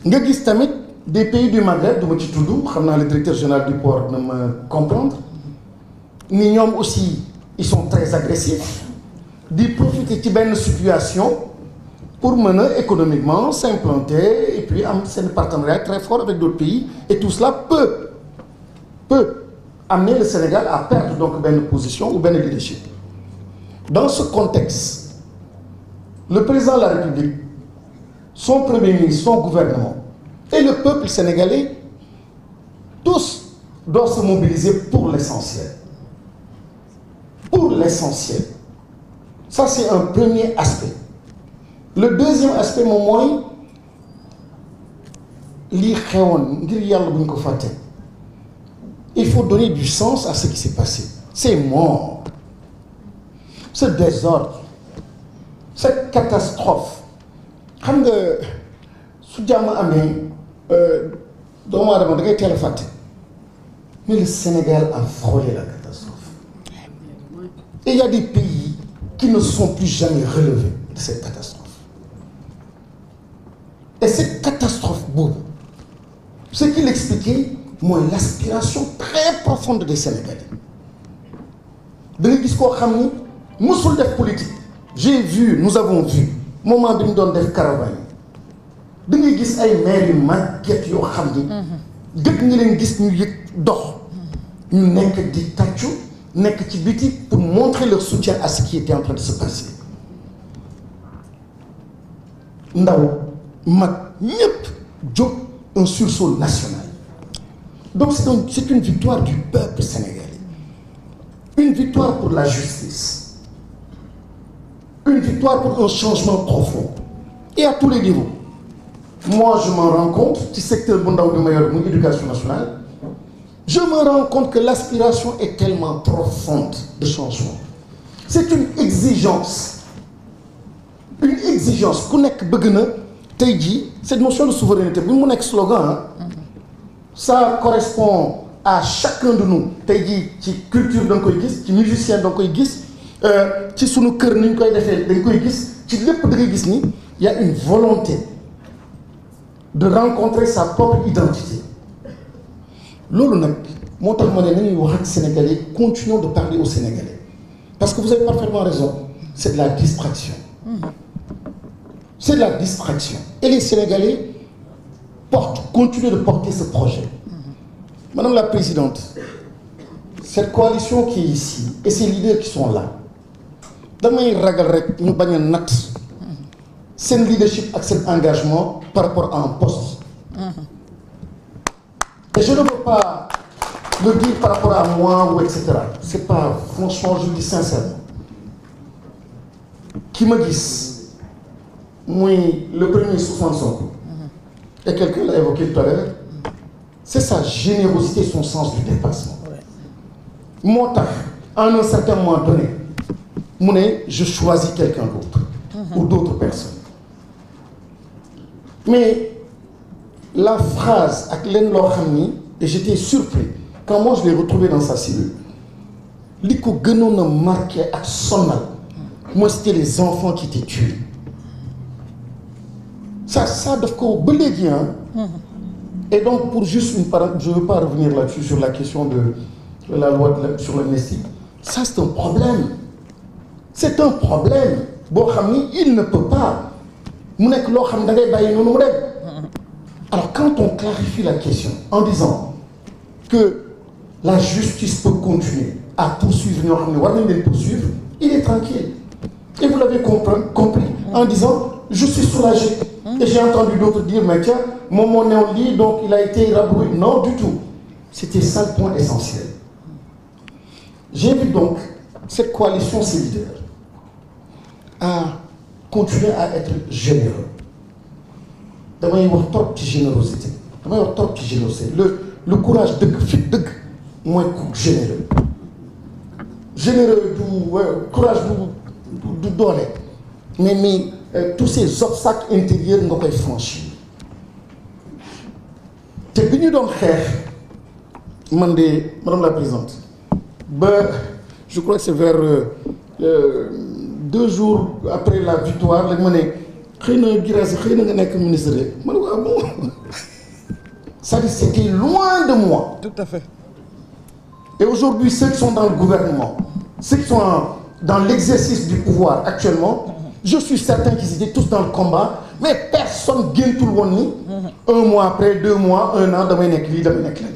nga gis tamit des pays du Maghreb du ma ci tudd xam naa le directeur général du port na ma comprendre ni ñoom aussi ils sont très agressifs di profiter ci benn situation pour mën a économiquement s'implanter et puis am seen partenariat très fort avec d'autres pays et tout cela peut amener le Sénégal à perdre donc benn position ou benn leadership. Dans ce contexte, le président de la République, son premier ministre, son gouvernement et le peuple sénégalais, tous doivent se mobiliser pour l'essentiel. Pour l'essentiel. Ça, c'est un premier aspect. Le deuxième aspect, moom mooy lii xewoon ngir yàlla bu ñu ko fàtte. Il faut donner du sens à ce qui s'est passé. C'est mort. Ce désordre, cette catastrophe. Xam nga su jàmm amee doomu aadama da ngay teel a fàtte. Mais le Sénégal a frôlé la catastrophe. Et il y a des pays qui ne se sont plus jamais relevés de cette catastrophe. Et cette catastrophe boobu, ce qu'il expliquait, mooy l'aspiration très profonde des Sénégalais. Da nga gis koo xam ni musul def politique. J'ai vu, nous avons vu moment bi ñu doon def caravane da ngay gis ay maires yu màgget yoo xam ni gëj ñi leen gis ñu yëg dox ñu nekk di tàccu nekk ci biti pour montrer leur soutien à ce qui était en train de se passer. Ndaw mag ñëpp jóg un sursaut national. Donc c'est une victoire du peuple sénégalais. Une victoire pour la justice. Une victoire pour un changement profond. Et à tous les niveaux. Moi, je m'en rends compte, du secteur de meilleure éducation nationale, je me rends compte que l'aspiration est tellement profonde de changement. c'est une exigence ku nekk bëgg na tey jii cette notion de souveraineté bu mu nekk slogan ça correspond à chacun de nous tey jii ci culture da nga koy gis ci musicien da nga koy gis ci sunu kër ni ñu koy defee da nga koy gis ci lépp da ngay gis ni il y a une volonté de rencontrer sa propre identité loolu nag moo tax ma ne nañuy wax ak Sénégalais continuons de parler aux Sénégalais parce que vous avez parfaitement raison c'est de la distraction c'est de la distraction et les Sénégalais continuent de porter ce projet. Madame la Présidente, cette coalition qui est ici et ces leaders qui sont là damay ragal rek ñu bañ a natt seen leadership ak seen engagement par rapport à un poste. Et je ne veux pas le dire par rapport à moi ou etc. C'est pas, franchement, je le dis sincèrement. Qui me gis muy le premier Ousmane Sonko et quelqu'un l'a évoqué tout à l'heure, c'est sa générosité, son sens du dépassement. Moo tax à un certain moment donné mu ne je choisis quelqu'un d'autre ou d'autres personnes. Mais la phrase ak leen loo xam ni et j'étais surpris quand moi je l'ai retrouvé dans sa cellule li ko gënoon a marqué ak sonal moi c'était les enfants qui étaient tués. Ça daf ko ba léegi et donc pour juste une parenthèse, je ne veux pas revenir là-dessus sur la question de la loi sur l'amnistie. Ça c'est un problème. C'est un problème boo xam ni il ne peut pas mu nekk loo xam da ngay bàyyi noonu mu dem. Alors quand on clarifie la question en disant que la justice peut continuer à poursuivre ñoo xam ne war nañ leen poursuivre, il est tranquille. Et vous l'avez compris en disant je suis soulagé. Et j'ai entendu d'autres dire mais tiens moom moo neew lii donc il a été rabroué. Non du tout. C'était ça le point essentiel. J'invite donc cette coalition, ces leaders, à continuer à être généreux. damay wax trop ci générosité damay wax trop ci générosité le courage dëgg fit dëgg mooy ku généreux courage du doole mais tous ces obstacles intérieurs nga koy franchir te bi ñu doon xeex man de madame la présidente je crois que c'est vers 2 jours après la victoire lañ ma ne xëy na Guirassy xëy na nga nekk ministre de ma ne ko ah bon c'est-à-dire c'était loin de moi. Tout à fait. Et aujourd'hui ceux qui sont dans le gouvernement ceux qui sont dans l'exercice du pouvoir actuellement je suis certain qu'ils étaient tous dans le combat mais personne géntul woon ni 1 mois après 2 mois 1 an damay nekk lii damay nekk la.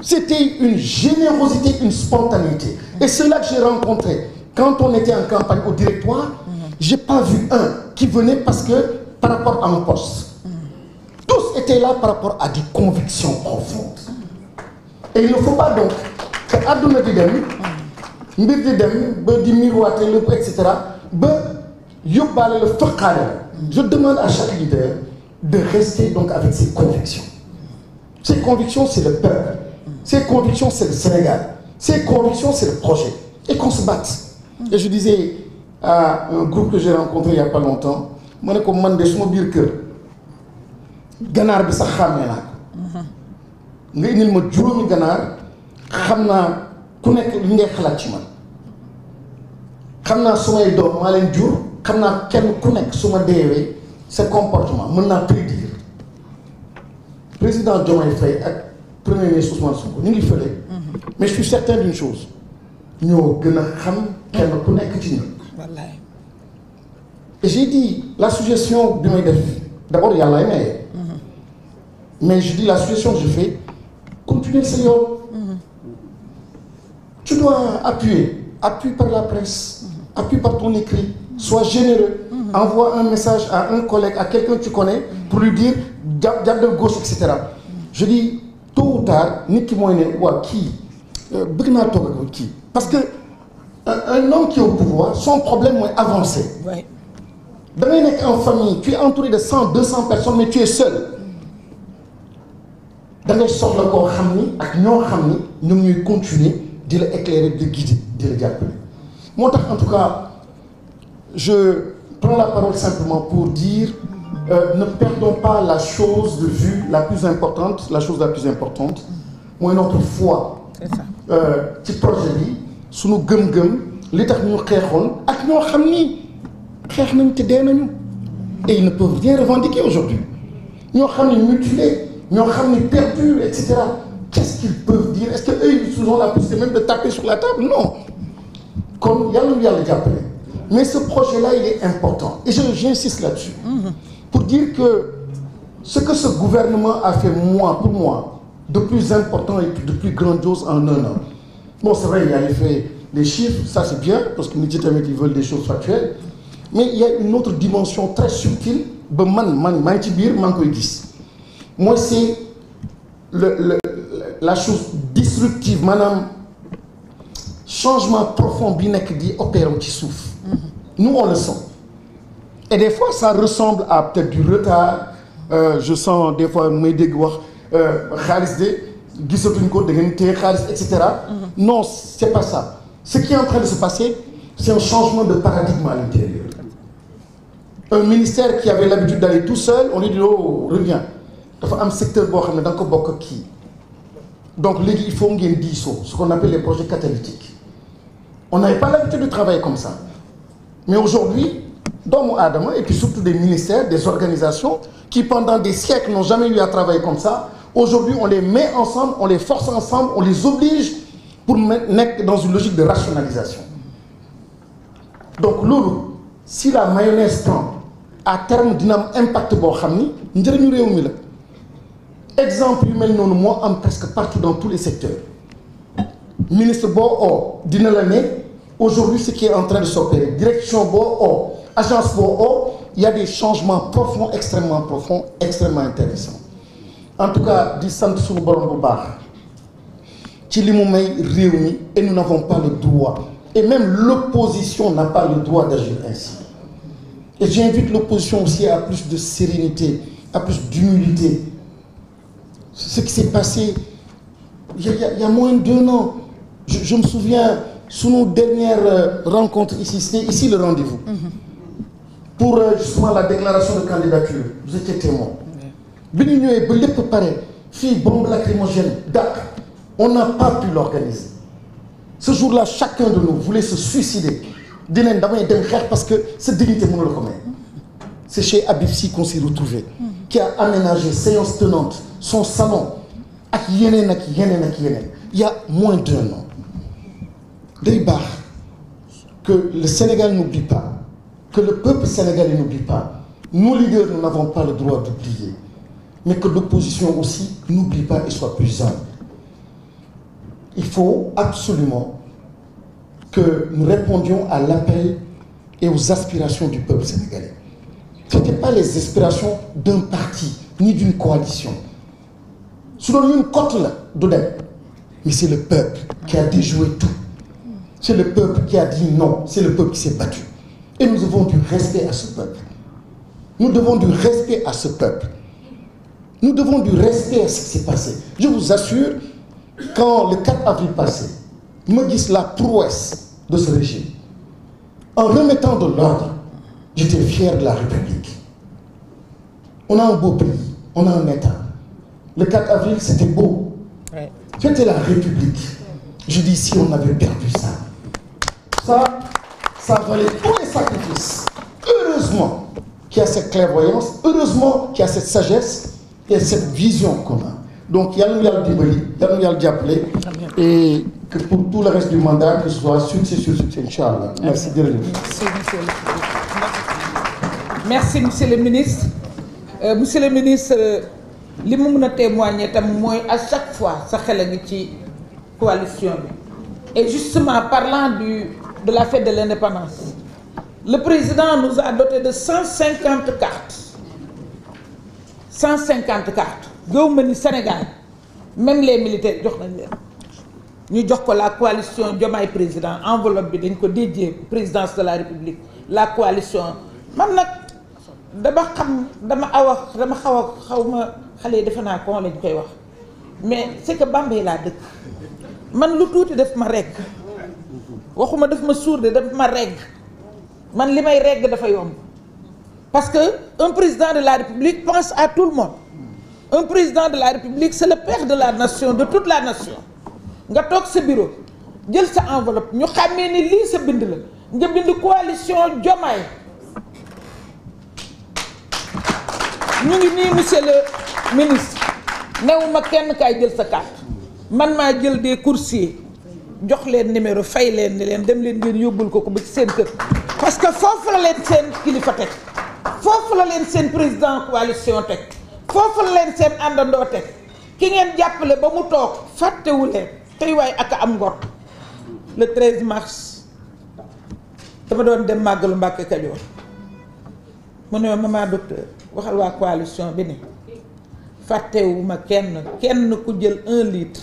C'était une générosité, une spontanéité. Et ceux-là que j'ai rencontrés quand on était en campagne au directoire, j'ai pas vu un qui venait parce que par rapport à un poste. Tous étaient là par rapport à des convictions profondes. Et il ne faut pas donc que àdduna di dem mbir di dem ba di miroiter lépp etc. ba yóbbaale la fëqaale la. Je demande à chaque leader de rester donc avec ses convictions. Ses convictions, c'est le peuple. Ses convictions, c'est le Sénégal. Ses convictions, c'est le projet. Et qu'on se batte. Et je disais à un groupe que j'ai rencontré il n'y a pas longtemps, ma ne ko man de suma biir kër ganaar bi sax xàmmee naa ko. nga indil ma juróomi ganaar xam naa ku nekk li ngay xalaat ci man. xam naa sumay doom maa leen jur xam naa kenn ku nekk su ma deewee sa comportement mën naa prédire. Président Diomaye Faye ak Premier ministre Ousmane Sonko ñu ngi fële. Mais je suis certain d'une chose ñoo gën a xam kenn ku nekk ci ñun. Wallaay. Et j'ai dit la suggestion bi may def d'abord yàlla ay maye. Mais je dis la suggestion que je fais continuer sa yoon. Tu dois appuyer par la presse, appuie par ton écrit, sois généreux. Envoie un message à un collègue, à quelqu'un que tu connais pour lui dire jàpp de gauche etc. Je dis tôt ou tard nit ki mooy ne waa kii bëgg naa toog ak kii parce que un homme qui est au pouvoir son problème mooy avancer. da ngay nekk en famille tu es entouré de 100-200 personnes mais tu es seul. da ngay soxla koo xam ni ak ñoo xam ni ñoom ñuy continuer di la éclairer di la guider di la jàppale moo tax en tout cas je prends la parole simplement pour dire ne perdons pas la chose de vue la plus importante, la chose la plus importante mooy notre foi ci projet bi suñu gëm-gëm li tax ñu xeexoon ak ñoo xam ni xeex nañu te dee nañu et ils ne peuvent rien revendiquer aujourd'hui ñoo xam ni mutilés ñoo xam ni perdus et cetera qu'est-ce qu'ils peuvent dire? Est-ce qu'eux ils ont la possibilité même de taper sur la table? Non. Comme yàlla jàppale. Mais ce projet-là il est important et j'insiste là-dessus pour dire que ce que ce gouvernement a fait pour moi de plus important et de plus grandiose en un an. Bon, c'est vrai, il y a les chiffres, ça c'est bien, parce que nit yi tamit ils veulent des choses factuelles, mais il y a une autre dimension très subtile ba man maa ngi ci biir maa ngi koy gis. Moi c'est la chose disruptive maanaam changement profond bi nekk di opérer ci suuf. Nous on le sent. Et des fois ça ressemble à peut-être du retard. Je sens des fois may dégg wax xaalis de gisatuñ ko da ngeen téye xaalis et cetera. Non, c'est pas ça. Ce qui est en train de se passer, c'est un changement de paradigme à l'intérieur. Un ministère qui avait l'habitude d'aller tout seul, on lui dit oh reviens. Dafa am secteur boo xam ne da nga ko bokk kii. Donc léegi il faut ngeen diisoo, ce qu'on appelle les projets catalytiques. On n'avait pas l'habitude de travailler comme ça. Mais aujourd'hui, doomu aadama et puis surtout des ministères, des organisations qui pendant des siècles n'ont jamais eu à travailler comme ça, aujourd'hui on les met ensemble, on les force ensemble, on les oblige pour nekk dans une logique de rationalisation. Donc loolu si la mayonnaise prend à terme dina am impact boo xam ni njëriñu réew mi la. Exemple yu mel noonu moo am presque partout dans tous les secteurs. Ministre boo oo dina la ne aujourd'hui ce qui est en train de s'opérer, direction boo oo agence boo oo il y a des changements profonds, extrêmement intéressants. En tout cas di sant suñu borom bu baax ci li mu may réew mi et nous n'avons pas le droit et même l'opposition n'a pas le droit d'agir ainsi. Et j'invite l'opposition aussi à plus de sérénité, à plus d'humilité. Ce qui s'est passé il y a moins d'1 an, je me souviens sous nos dernières rencontres ici, c'était ici le rendez-vous. Pour justement la déclaration de candidature, vous étiez témoin. Bi ñu ñëwee ba lépp pare fii bombe lacrymogène dàq, on n'a pas pu l'organiser. Ce jour-là, chacun de nous voulait se suicider. Dinañ damay dem xeex parce que sa dignité mënu la ko may. C'est chez Habib Sy qu'on s'est retrouvé, qui a aménagé séance tenante son salon ak yeneen ak yeneen ak yeneen. Il y a moins d'1 an. Day baax que le Sénégal n'oublie pas, que le peuple sénégalais n'oublie pas. Nos leaders, nous n'avons pas le droit d'oublier, mais que l'opposition aussi n'oublie pas et soit plus humble. Il faut absolument que nous répondions à l'appel et aux aspirations du peuple sénégalais. Ce n'étaient pas les aspirations d'un parti ni d'une coalition. Su doon une cote la du dem, mais c'est le peuple qui a déjoué tout. C'est le peuple qui a dit non, c'est le peuple qui s'est battu. Et nous devons du respect à ce peuple. Nous devons du respect à ce peuple. Nous devons du respect à ce qui s'est passé. Je vous assure, quand le 4 avril passé, me gis la prouesse de ce régime, en remettant de l'ordre, j'étais fier de la République. On a un beau pays, on a un État. Le 4 avril, c'était beau. C'était la République. Je dis, si on avait perdu ça valait tous les sacrifices. Heureusement qu'il y a cette clairvoyance, heureusement qu'il y a cette sagesse et cette vision qu'on a. Donc, yàlla na yàlla dimbali, yàlla na yàlla jàppale, et que pour tout le reste du mandat, que ce soit succès sur succès, Inch'Allah. Merci jërëjëf. Merci monsieur le ministre. Monsieur le ministre, li mu mën a témoigner tam mooy à chaque fois sa xel a ngi ci coalition bi. Et justement parlant de la fête de l'indépendance, le président nous a doté de 150 cartes. 150 cartes. gëwuma ni Sénégal même les militaires jox nañ leen ñu jox ko la coalition Diomaye président, enveloppe bi dañ ko dédié présidence de la République, la coalition. Man nag dama xaw ma xale yi defe naa ko lañ koy wax, mais c'est que Bambey laa dëkk man lu tuuti def ma rekk waxuma daf ma suur de daf ma regg man li may regg dafa yomb parce que un président de la République pense à tout le monde un président de la République c'est le père de la nation de toute la nation nga toog sa bureau jël sa enveloppe ñu xàmmee ni lii sa bind la nga bind coalition Diomaye ñu ngi nii monsieur le ministre newuma kenn kaay jël sa carte man maa jël des coursiers jox leen numéro fay leen ni leen dem leen ngeen yóbbul ko ba ci seen kër parce que foofu la leen seen kilifa teg foofu la leen seen président coalition teg foofu la leen seen àndandoo teg ki ngeen jàppale ba mu toog fàttewu leen tey waaye ak am ngor le 13 mars dama doon dem màggalu Mbàkke Kajoor mu ne ma maman docteur waxal waa coalition bi ne fàttewuma kenn ku jël 1 litre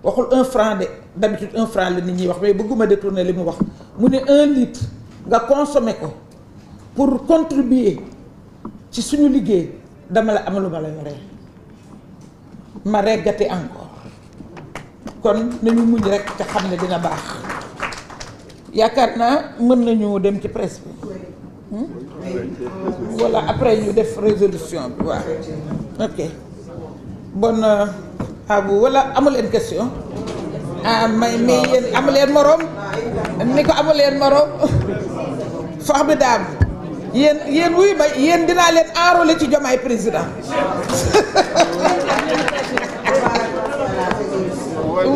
waxul 1 franc de d'habitude 1 franc la nit ñi wax mais bëgguma détourner li mu wax mu ne 1 litre nga consommer ko pour contribuer ci suñu liggéey dama la am lu ma la yoree ma reggati encore kon nañu muñ rek te xam ne dina baax yaakaar naa mën nañu dem ci presse bi voilà après ñu def résolution bi waaw ok bon à vous wala amu leen question ah mais yéen amu leen morom ni ko amu leen morom fax bi daam yéen wuy ba yéen dinaa leen enrôler ci Diomaye président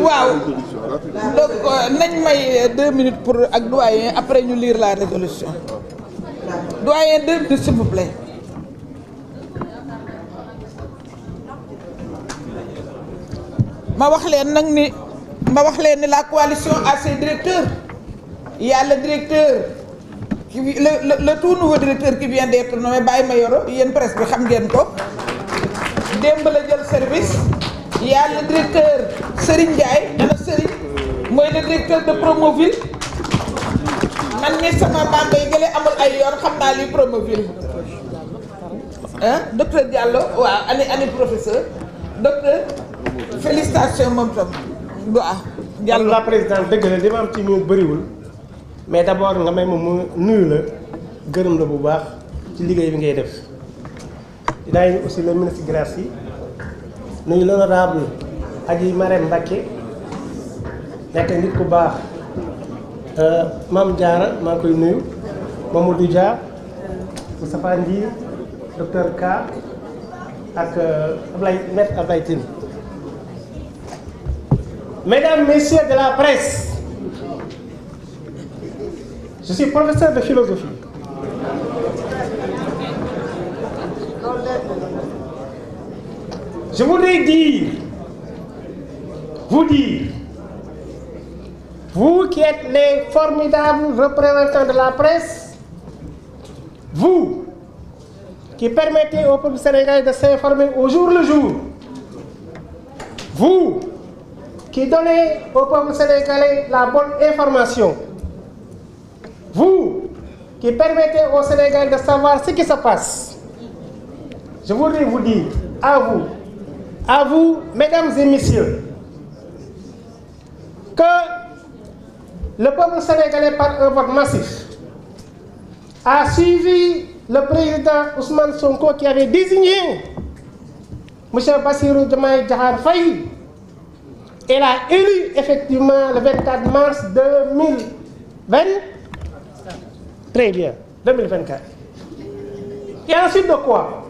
waaw donc nañ may 2 minutes pour ak doyen après ñu lire la résolution doyen 2 minutes s'il vous plaît. ma wax leen ni la coalition a ses directeurs il y a le directeur qui le tout nouveau directeur qui vient d'être nommé Baye Mayoro yéen presse bi xam ngeen ko démb la jël service il y a le directeur Serigne Ndiaye dana Serigne mooy le directeur de Promoville man mi sama Bambey gële amul ay yoon xam naa luy Promoville docteur Diallo waaw ani professeur docteur félicitations moom tam waaw Diallo la présidente dëgg la li ma am ci ñu bëriwul mais d'abord nga may ma mu nuyu la gërëm la bu baax ci liggéey bi ngay def dinaa nuyu aussi le ministre Gracie nuyu l'honorable Adji Marème Mbacké nekk nit ku baax Mame Diarra maa ngi koy nuyu Mamadou Dia Moustapha Ndiir docteur Ka ak maître Ablaye Tine. Mesdames, Messieurs de la presse, je suis professeur de philosophie. Je voudrais vous dire, vous qui êtes les formidables représentants de la presse, vous qui permettez au peuple sénégalais de s'informer au jour le jour, vous qui donnez au peuple sénégalais la bonne information, vous qui permettez au Sénégal de savoir ce qui se passe, je voudrais vous dire, à vous, mesdames et messieurs, que le peuple sénégalais, par un vote massif, a suivi le président Ousmane Sonko qui avait désigné M. Bassirou Diomaye Diakhar Faye. Et l'a élu effectivement le 24 mars 2020. Très bien, 2024. Et ensuite de quoi?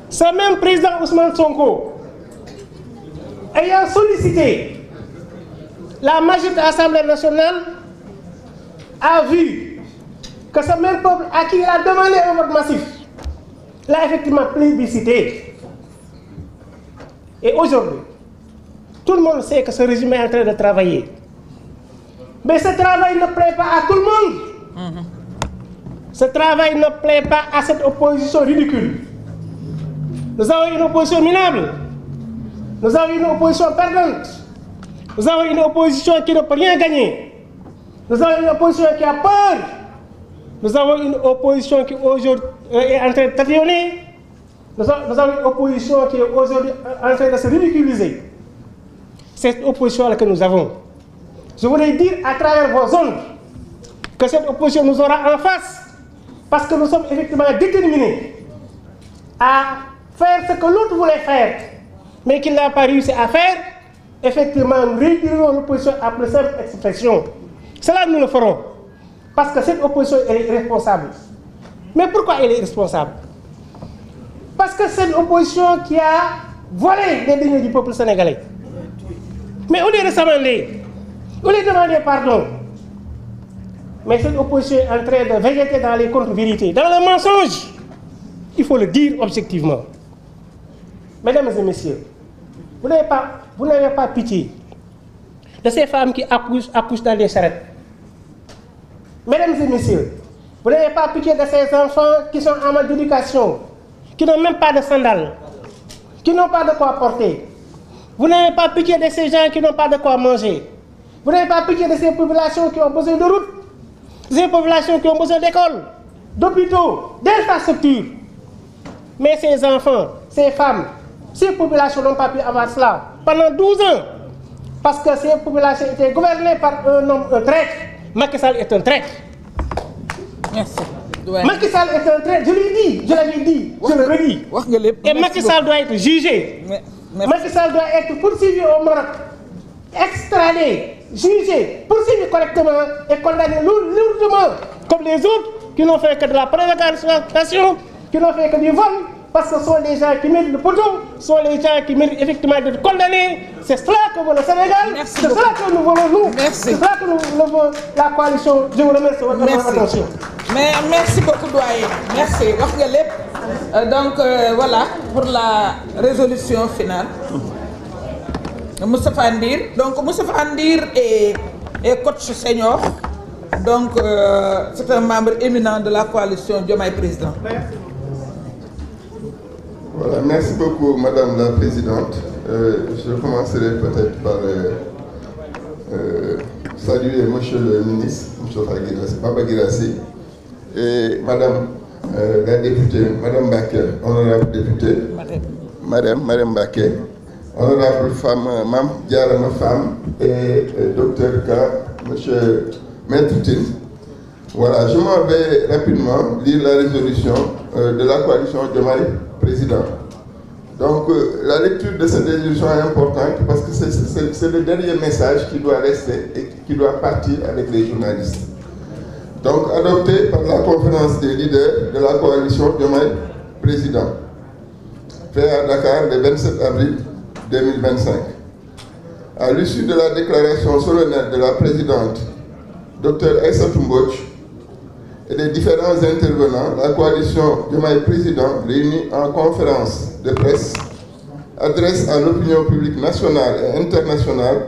Ce même président Ousmane Sonko, ayant sollicité la majorité de l'Assemblée nationale, a vu que ce même peuple à qui il a demandé un vote massif l'a effectivement plébiscité. Et aujourd'hui, tout le monde sait que ce régime est en train de travailler. Mais ce travail ne plaît pas à tout le monde. Ce travail ne plaît pas à cette opposition ridicule. Nous avons une opposition minable. Nous avons une opposition perdante. Nous avons une opposition qui ne peut rien gagner. Nous avons une opposition qui a peur. Nous avons une opposition qui aujourd'hui est en train de tatillonner. Nous avons une opposition qui est aujourd'hui en train de se ridiculiser. cette opposition-là que nous avons. Je voulais dire à travers vos zones que cette opposition nous aura en face parce que nous sommes effectivement déterminés à faire ce que l'autre voulait faire, mais qu'il n'a pas réussi à faire. Effectivement, nous réduirons l'opposition à plus simple expression. Cela, nous le ferons. Parce que cette opposition, elle est irresponsable. Mais pourquoi elle est irresponsable? Parce que c'est une opposition qui a volé les deniers du peuple sénégalais. Mais au lieu de s'amender, au lieu de demander pardon, mais cette opposition est en train de végéter dans les contre-vérités, dans le mensonge. Il faut le dire objectivement. Mesdames et messieurs, vous n'avez pas pitié de ces femmes qui accouchent dans des charrettes. Mesdames et messieurs, vous n'avez pas pitié de ces enfants qui sont en mode d'éducation, qui n'ont même pas de sandales, qui n'ont pas de quoi porter. Vous n'avez pas pitié de ces gens qui n'ont pas de quoi manger. Vous n'avez pas pitié de ces populations qui ont besoin de routes, ces populations qui ont besoin d'écoles, d'hôpitaux, d'infrastructures. Mais ces enfants, ces femmes, ces populations n'ont pas pu avoir cela pendant 12 ans. Parce que ces populations étaient gouvernées par un homme, un traître. Macky Sall est un traître. Merci. Macky Sall est un traître, je l'ai dit, je l'avais dit, je le redis. Et Macky Sall doit être jugé. Macky Sall doit être poursuivi au Maroc, extradé, jugé, poursuivi correctement et condamné lourdement, comme les autres qui n'ont fait que de la prévarication, qui n'ont fait que du vol, parce que ce sont les gens qui méritent le poteau, ce sont les gens qui méritent effectivement d'être condamnés. C'est cela que veut le Sénégal, c'est cela que nous voulons nous, c'est cela que nous voulons la coalition. Je vous remercie de votre attention. Mais merci beaucoup doyen, merci. Donc voilà pour la résolution finale. Moustapha Ndir. Donc Moustapha Ndir est coach senior. Donc c'est un membre éminent de la coalition Diomaye Président. Voilà, merci beaucoup Madame la Présidente. Je commencerai peut-être par saluer Monsieur le ministre, M. Baba Guirassy, et Madame la députée, Madame Baké, honorable députée, Madame Baké, honorable femme, Mme Diarama Femme et Dr K, M. Maître Tin. Voilà, je m'en vais rapidement lire la résolution de la coalition Diomaye Président. Donc, la lecture de cette résolution est importante parce que c'est le dernier message qui doit rester et qui doit partir avec les journalistes. Donc, adopté par la conférence des leaders de la coalition Diomaye Président, fait à Dakar le 27 avril 2025. À l'issue de la déclaration solennelle de la présidente, Dr Aïssatou Mbodj, et les différents intervenants, la coalition Diomaye Président, réunie en conférence de presse, adresse à l'opinion publique nationale et internationale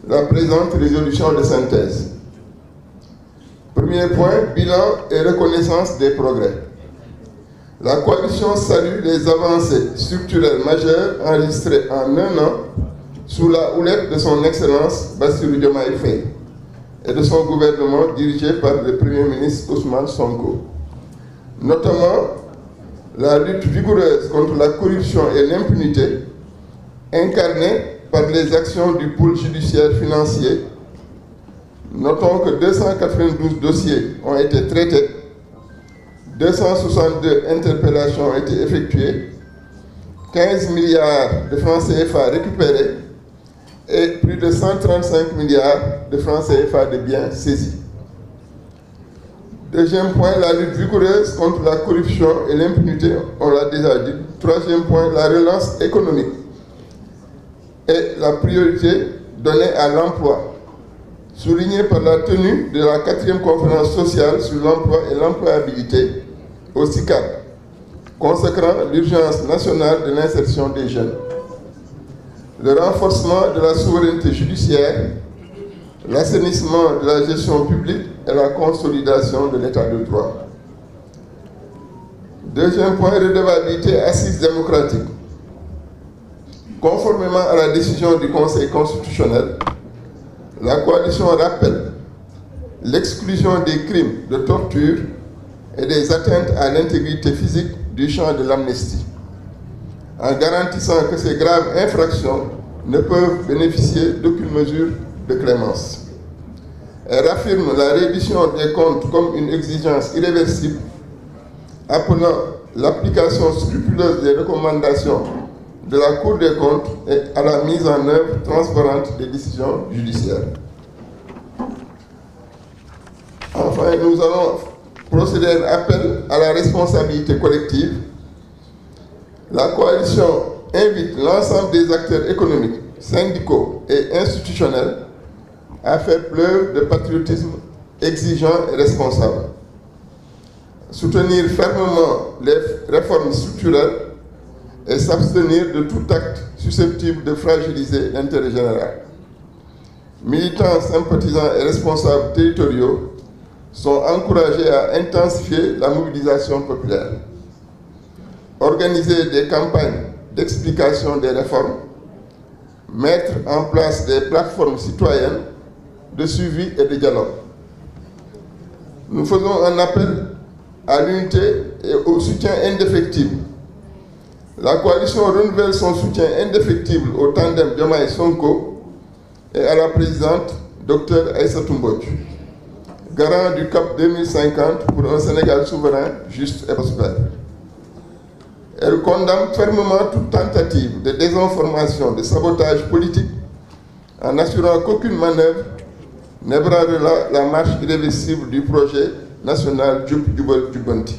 la présente résolution de synthèse. Premier point, bilan et reconnaissance des progrès. La coalition salue les avancées structurelles majeures enregistrées en un an sous la houlette de son Excellence Bassirou Diomaye Faye et de son gouvernement dirigé par le Premier ministre Ousmane Sonko. Notamment, la lutte vigoureuse contre la corruption et l'impunité, incarnée par les actions du pôle judiciaire financier. Notons que 292 dossiers ont été traités, 262 interpellations ont été effectuées, 15 milliards de francs CFA récupérés, et plus de 135 milliards de francs CFA de biens saisis. Deuxième point, la lutte vigoureuse contre la corruption et l'impunité, on l'a déjà dit. Troisième point, la relance économique et la priorité donnée à l'emploi, soulignée par la tenue de la 4e conférence sociale sur l'emploi et l'employabilité au CICAD, consacrant l'urgence nationale de l'insertion des jeunes. Le renforcement de la souveraineté judiciaire, l'assainissement de la gestion publique et la consolidation de l'état de droit. Deuxième point, redevabilité assise démocratique. Conformément à la décision du Conseil constitutionnel, la coalition rappelle l'exclusion des crimes de torture et des atteintes à l'intégrité physique du champ de l'amnistie, en garantissant que ces graves infractions ne peuvent bénéficier d'aucune mesure de clémence. Elle affirme la reddition des comptes comme une exigence irréversible, appelant l'application scrupuleuse des recommandations de la Cour des comptes et à la mise en œuvre transparente des décisions judiciaires. Enfin, nous allons procéder à un appel à la responsabilité collective. La coalition invite l'ensemble des acteurs économiques, syndicaux et institutionnels à faire preuve de patriotisme exigeant et responsable. Soutenir fermement les réformes structurelles et s'abstenir de tout acte susceptible de fragiliser l'intérêt général. Militants, sympathisants et responsables territoriaux sont encouragés à intensifier la mobilisation populaire. Organiser des campagnes d'explication des réformes, mettre en place des plateformes citoyennes de suivi et de dialogue. Nous faisons un appel à l'unité et au soutien indéfectible. La coalition renouvelle son soutien indéfectible au tandem Diomaye-Sonko et à la présidente Dr Aïssatou Mbodj, garant du cap 2050 pour un Sénégal souverain, juste et prospère. Elle condamne fermement toute tentative de désinformation, de sabotage politique, en assurant qu'aucune manœuvre n'ébranlera la marche irréversible du projet national Jub Jubal Jubanti.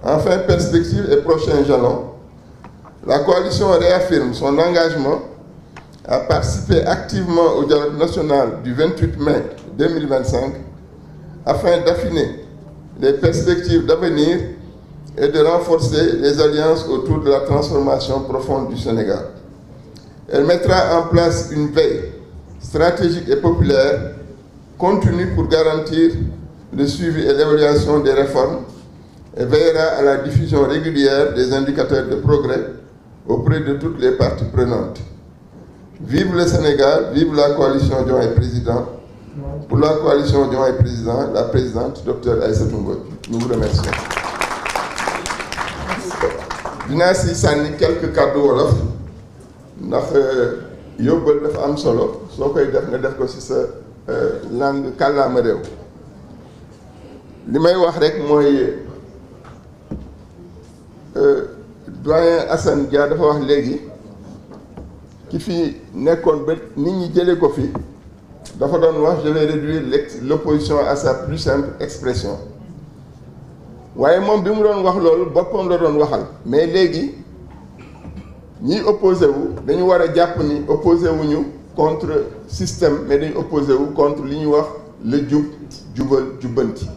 Enfin, perspective et prochain jalon, la coalition réaffirme son engagement à participer activement au dialogue national du 28 mai 2025 afin d'affiner les perspectives d'avenir et de renforcer les alliances autour de la transformation profonde du Sénégal. Elle mettra en place une veille stratégique et populaire continue pour garantir le suivi et l'évaluation des réformes et veillera à la diffusion régulière des indicateurs de progrès auprès de toutes les parties prenantes. Vive le Sénégal, vive la coalition Diomaye Président. Pour la coalition Diomaye Président, la présidente Dr Aïssatou Mbodj. Nous vous remercions. dinaa si sànni quelques kàddu wolof ndax yóbbal dafa am solo soo koy def nga def ko ci sa langue kàllaama réew li may wax rek mooy doyen Assane Dia dafa wax léegi ki fi nekkoon ba nit ñi jëlee ko fi dafa doon wax je vais réduire l'opposition à sa plus simple expression waaye moom bi mu doon wax loolu boppam la doon waxal mais léegi ñiy opposé wu dañu war a jàpp ni opposé wuñu contre système mais dañu opposé wu contre li ñuy wax le jub jubal jubbanti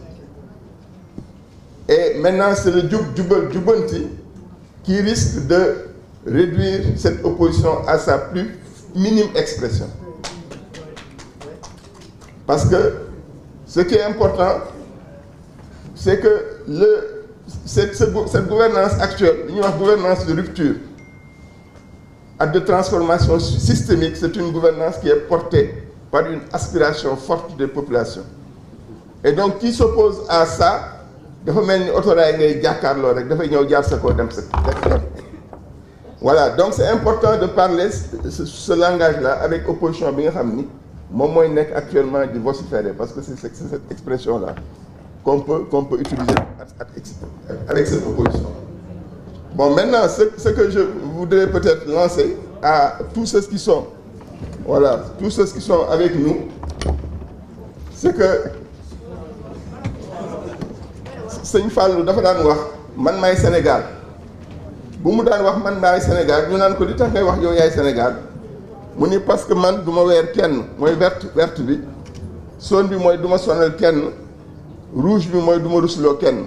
et maintenant c'est le jub jubal jubbanti qui risque de réduire cette opposition à sa plus minime expression parce que ce qui est important c'est que cette gouvernance actuelle, une gouvernance de rupture et de transformation systémique, c'est une gouvernance qui est portée par une aspiration forte des populations. Et donc, qui s'oppose à ça, voilà, donc c'est important de parler ce langage-là avec opposition à Bingamni, moi actuellement de vociférer, parce que c'est cette expression-là qu'on peut utiliser avec cette proposition. Bon, maintenant, ce que je voudrais peut-être lancer à tous ceux qui sont, voilà, tous ceux qui sont avec nous, c'est que Seigne Fallou dafa daan wax man maay Sénégal bu mu daan wax man maay Sénégal ñu naan ko li tax ngay wax yow yaay Sénégal mu ni parce que man du ma weer kenn mooy verte bi jaune bi mooy du ma sonal kenn rouge bi mooy du ma rusloo kenn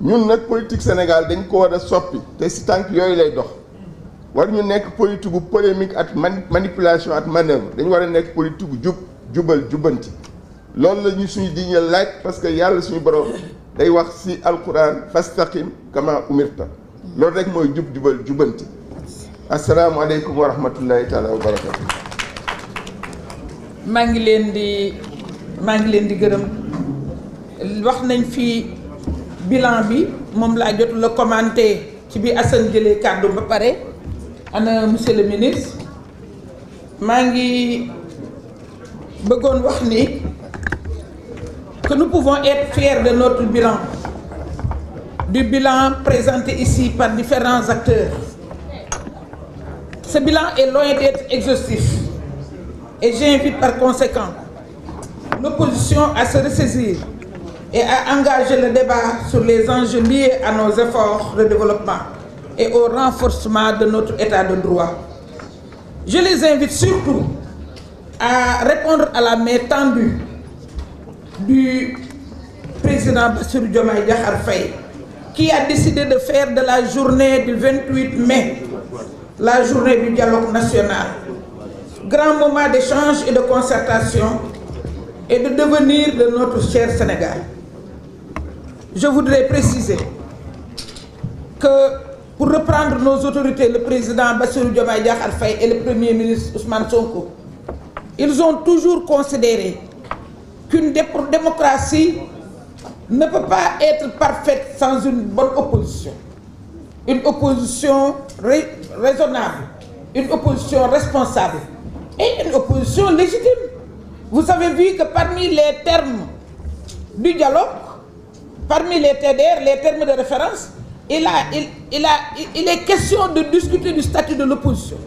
ñun nag politique Sénégal dañ ko war a soppi te si tànk yooyu lay dox war ñu nekk politique bu polémique ak manipulation ak manœuvre dañu war a nekk politique bu jubal jubbanti loolu la ñu suñu diine laaj parce que yàlla suñu borom day wax si alquran fastaqim kama umirta loolu rek mooy jubal jubbanti asalaamaaleykum wa rahmatullahi taala wa barakatu. maa ngi leen di gërëm wax nañ fi bilan bi moom laa jot la commenté ci bi Assane jëlee kàddu ba pare ana monsieur le ministre maa ngi bëggoon wax ni que nous pouvons être fiers de notre bilan, du bilan présenté ici par différents acteurs. Ce bilan est loin d'être exhaustif et j'invite par conséquent l'opposition à se ressaisir et à engager le débat sur les enjeux liés à nos efforts de développement et au renforcement de notre état de droit. Je les invite surtout à répondre à la main tendue du président Bassirou Diomaye Diakhar Faye, qui a décidé de faire de la journée du 28 mai la journée du dialogue national, grand moment d'échange et de concertation et de devenir de notre cher Sénégal. Je voudrais préciser que, pour reprendre nos autorités, le président Bassirou Diomaye Diakhar Faye et le premier ministre Ousmane Sonko, ils ont toujours considéré qu'une démocratie ne peut pas être parfaite sans une bonne opposition. Une opposition raisonnable, une opposition responsable et une opposition légitime. Vous avez vu que parmi les termes du dialogue, parmi les TDR, les termes de référence, il est question de discuter du statut de l'opposition.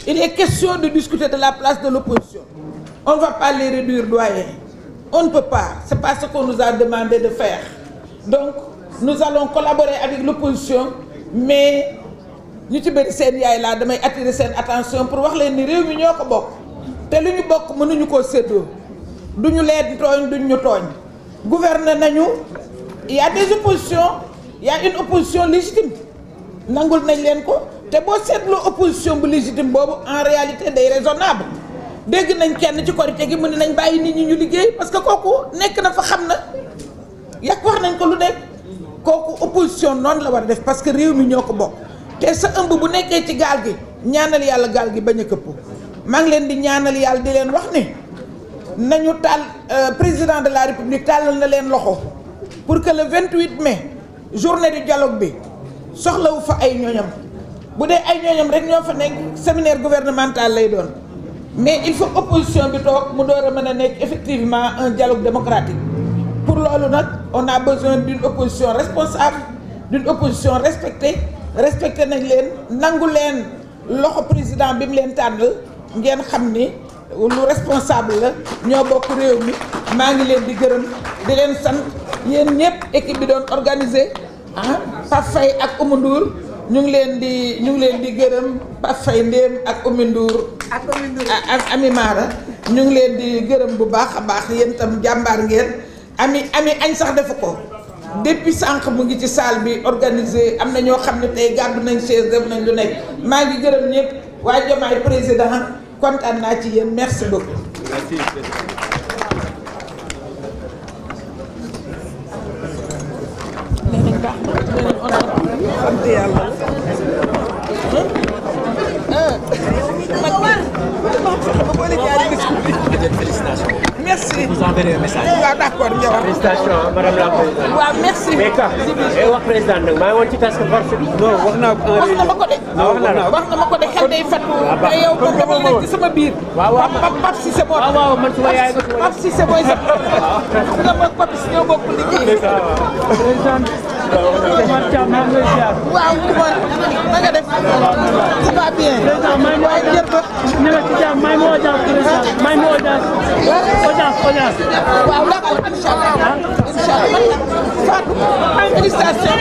Il est question de discuter de la place de l'opposition. On ne va pas les réduire doyens. On ne peut pas. Ce n'est pas ce qu'on nous a demandé de faire. Donc, nous allons collaborer avec l'opposition, mais nous devons attirer cette attention pour voir les réunions qui sont te lu ñu bokk mënuñu koo séddoo duñu leen tooñ duñ ñu tooñ gouverner nañu. Il y a des oppositions, il y a une opposition légitime nangul nañ leen ko te boo seetloo opposition bu légitime boobu en réalité day raisonnable. Dégg nañ kenn ci korité gi mu ne nañ bàyyi nit ñi ñu liggéey parce que kooku nekk na fa xam na yàq wax nañ ko lu nekk kooku opposition noonu la war a def parce que réew mi ñoo ko bokk te sa ëmb bu nekkee ci gaal gi ñaanal yàlla gaal gi bañ a këpp. maa ngi leen di ñaanal yàlla di leen wax ne nañu taal président de la république tàllal na leen loxo pour que le 28 mai journée du dialogue bi soxlawu fa ay ñoñam bu dee ay ñoñam rek ñoo fa nekk séminaire gouvernemental lay doon mais il faut opposition bi toog mu door a mën a nekk effectivement un dialogue démocratique. Pour loolu nag on a besoin d'une opposition responsable, d'une opposition respectée nañ leen nangu leen loxo président bi mu leen tànn ngeen xam ni lu responsable la ñoo bokk réew mi. maa ngi leen di gërëm di leen sant yéen ñëpp équipe bi doon organisé Pape Faye ak Oumou Ndour ñu ngi leen di gërëm Pape Faye Ndéem ak Oumou Ndour ak Ami Mara ñu ngi leen di gërëm bu baax a baax yéen itam jàmbaar ngeen. ami añ sax defu ko depuis sànq mu ngi ci salle bi organisé am na ñoo xam ne tey gàddu nañ chaise def nañ lu nekk maa ngi gërëm ñëpp waa Diomaye président kontaan naa ci yéen merci beaucoup. Merci. Merci. Vous enverrez un message. waaw d'accord félicitations madame la présidente. waaw merci. mais ka wax président nag maa ngi woon ci task force bi. non wax naa ko. wax na ma ko de. wax na ma ko de xel day fàttu. te yow comme dama nekk ci sama biir. waaw waaw Pape Cissé moo tax. waaw man suma yaay Pape Cissé mooy sa. xam nga ma Pape Cissé ñoo bokk liggéey. président. waaw na nga def. ça va bien. waaye jërëjëf. waaw d'accord inchallah Fatou félicitations.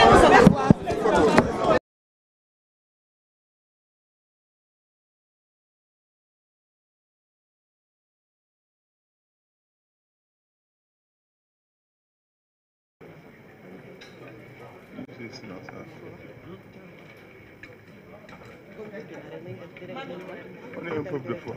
On est un peuple de foi.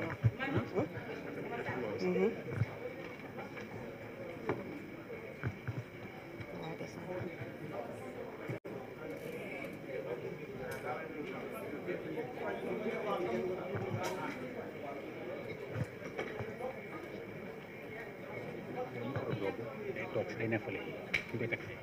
day ne fële ñu koy teg fee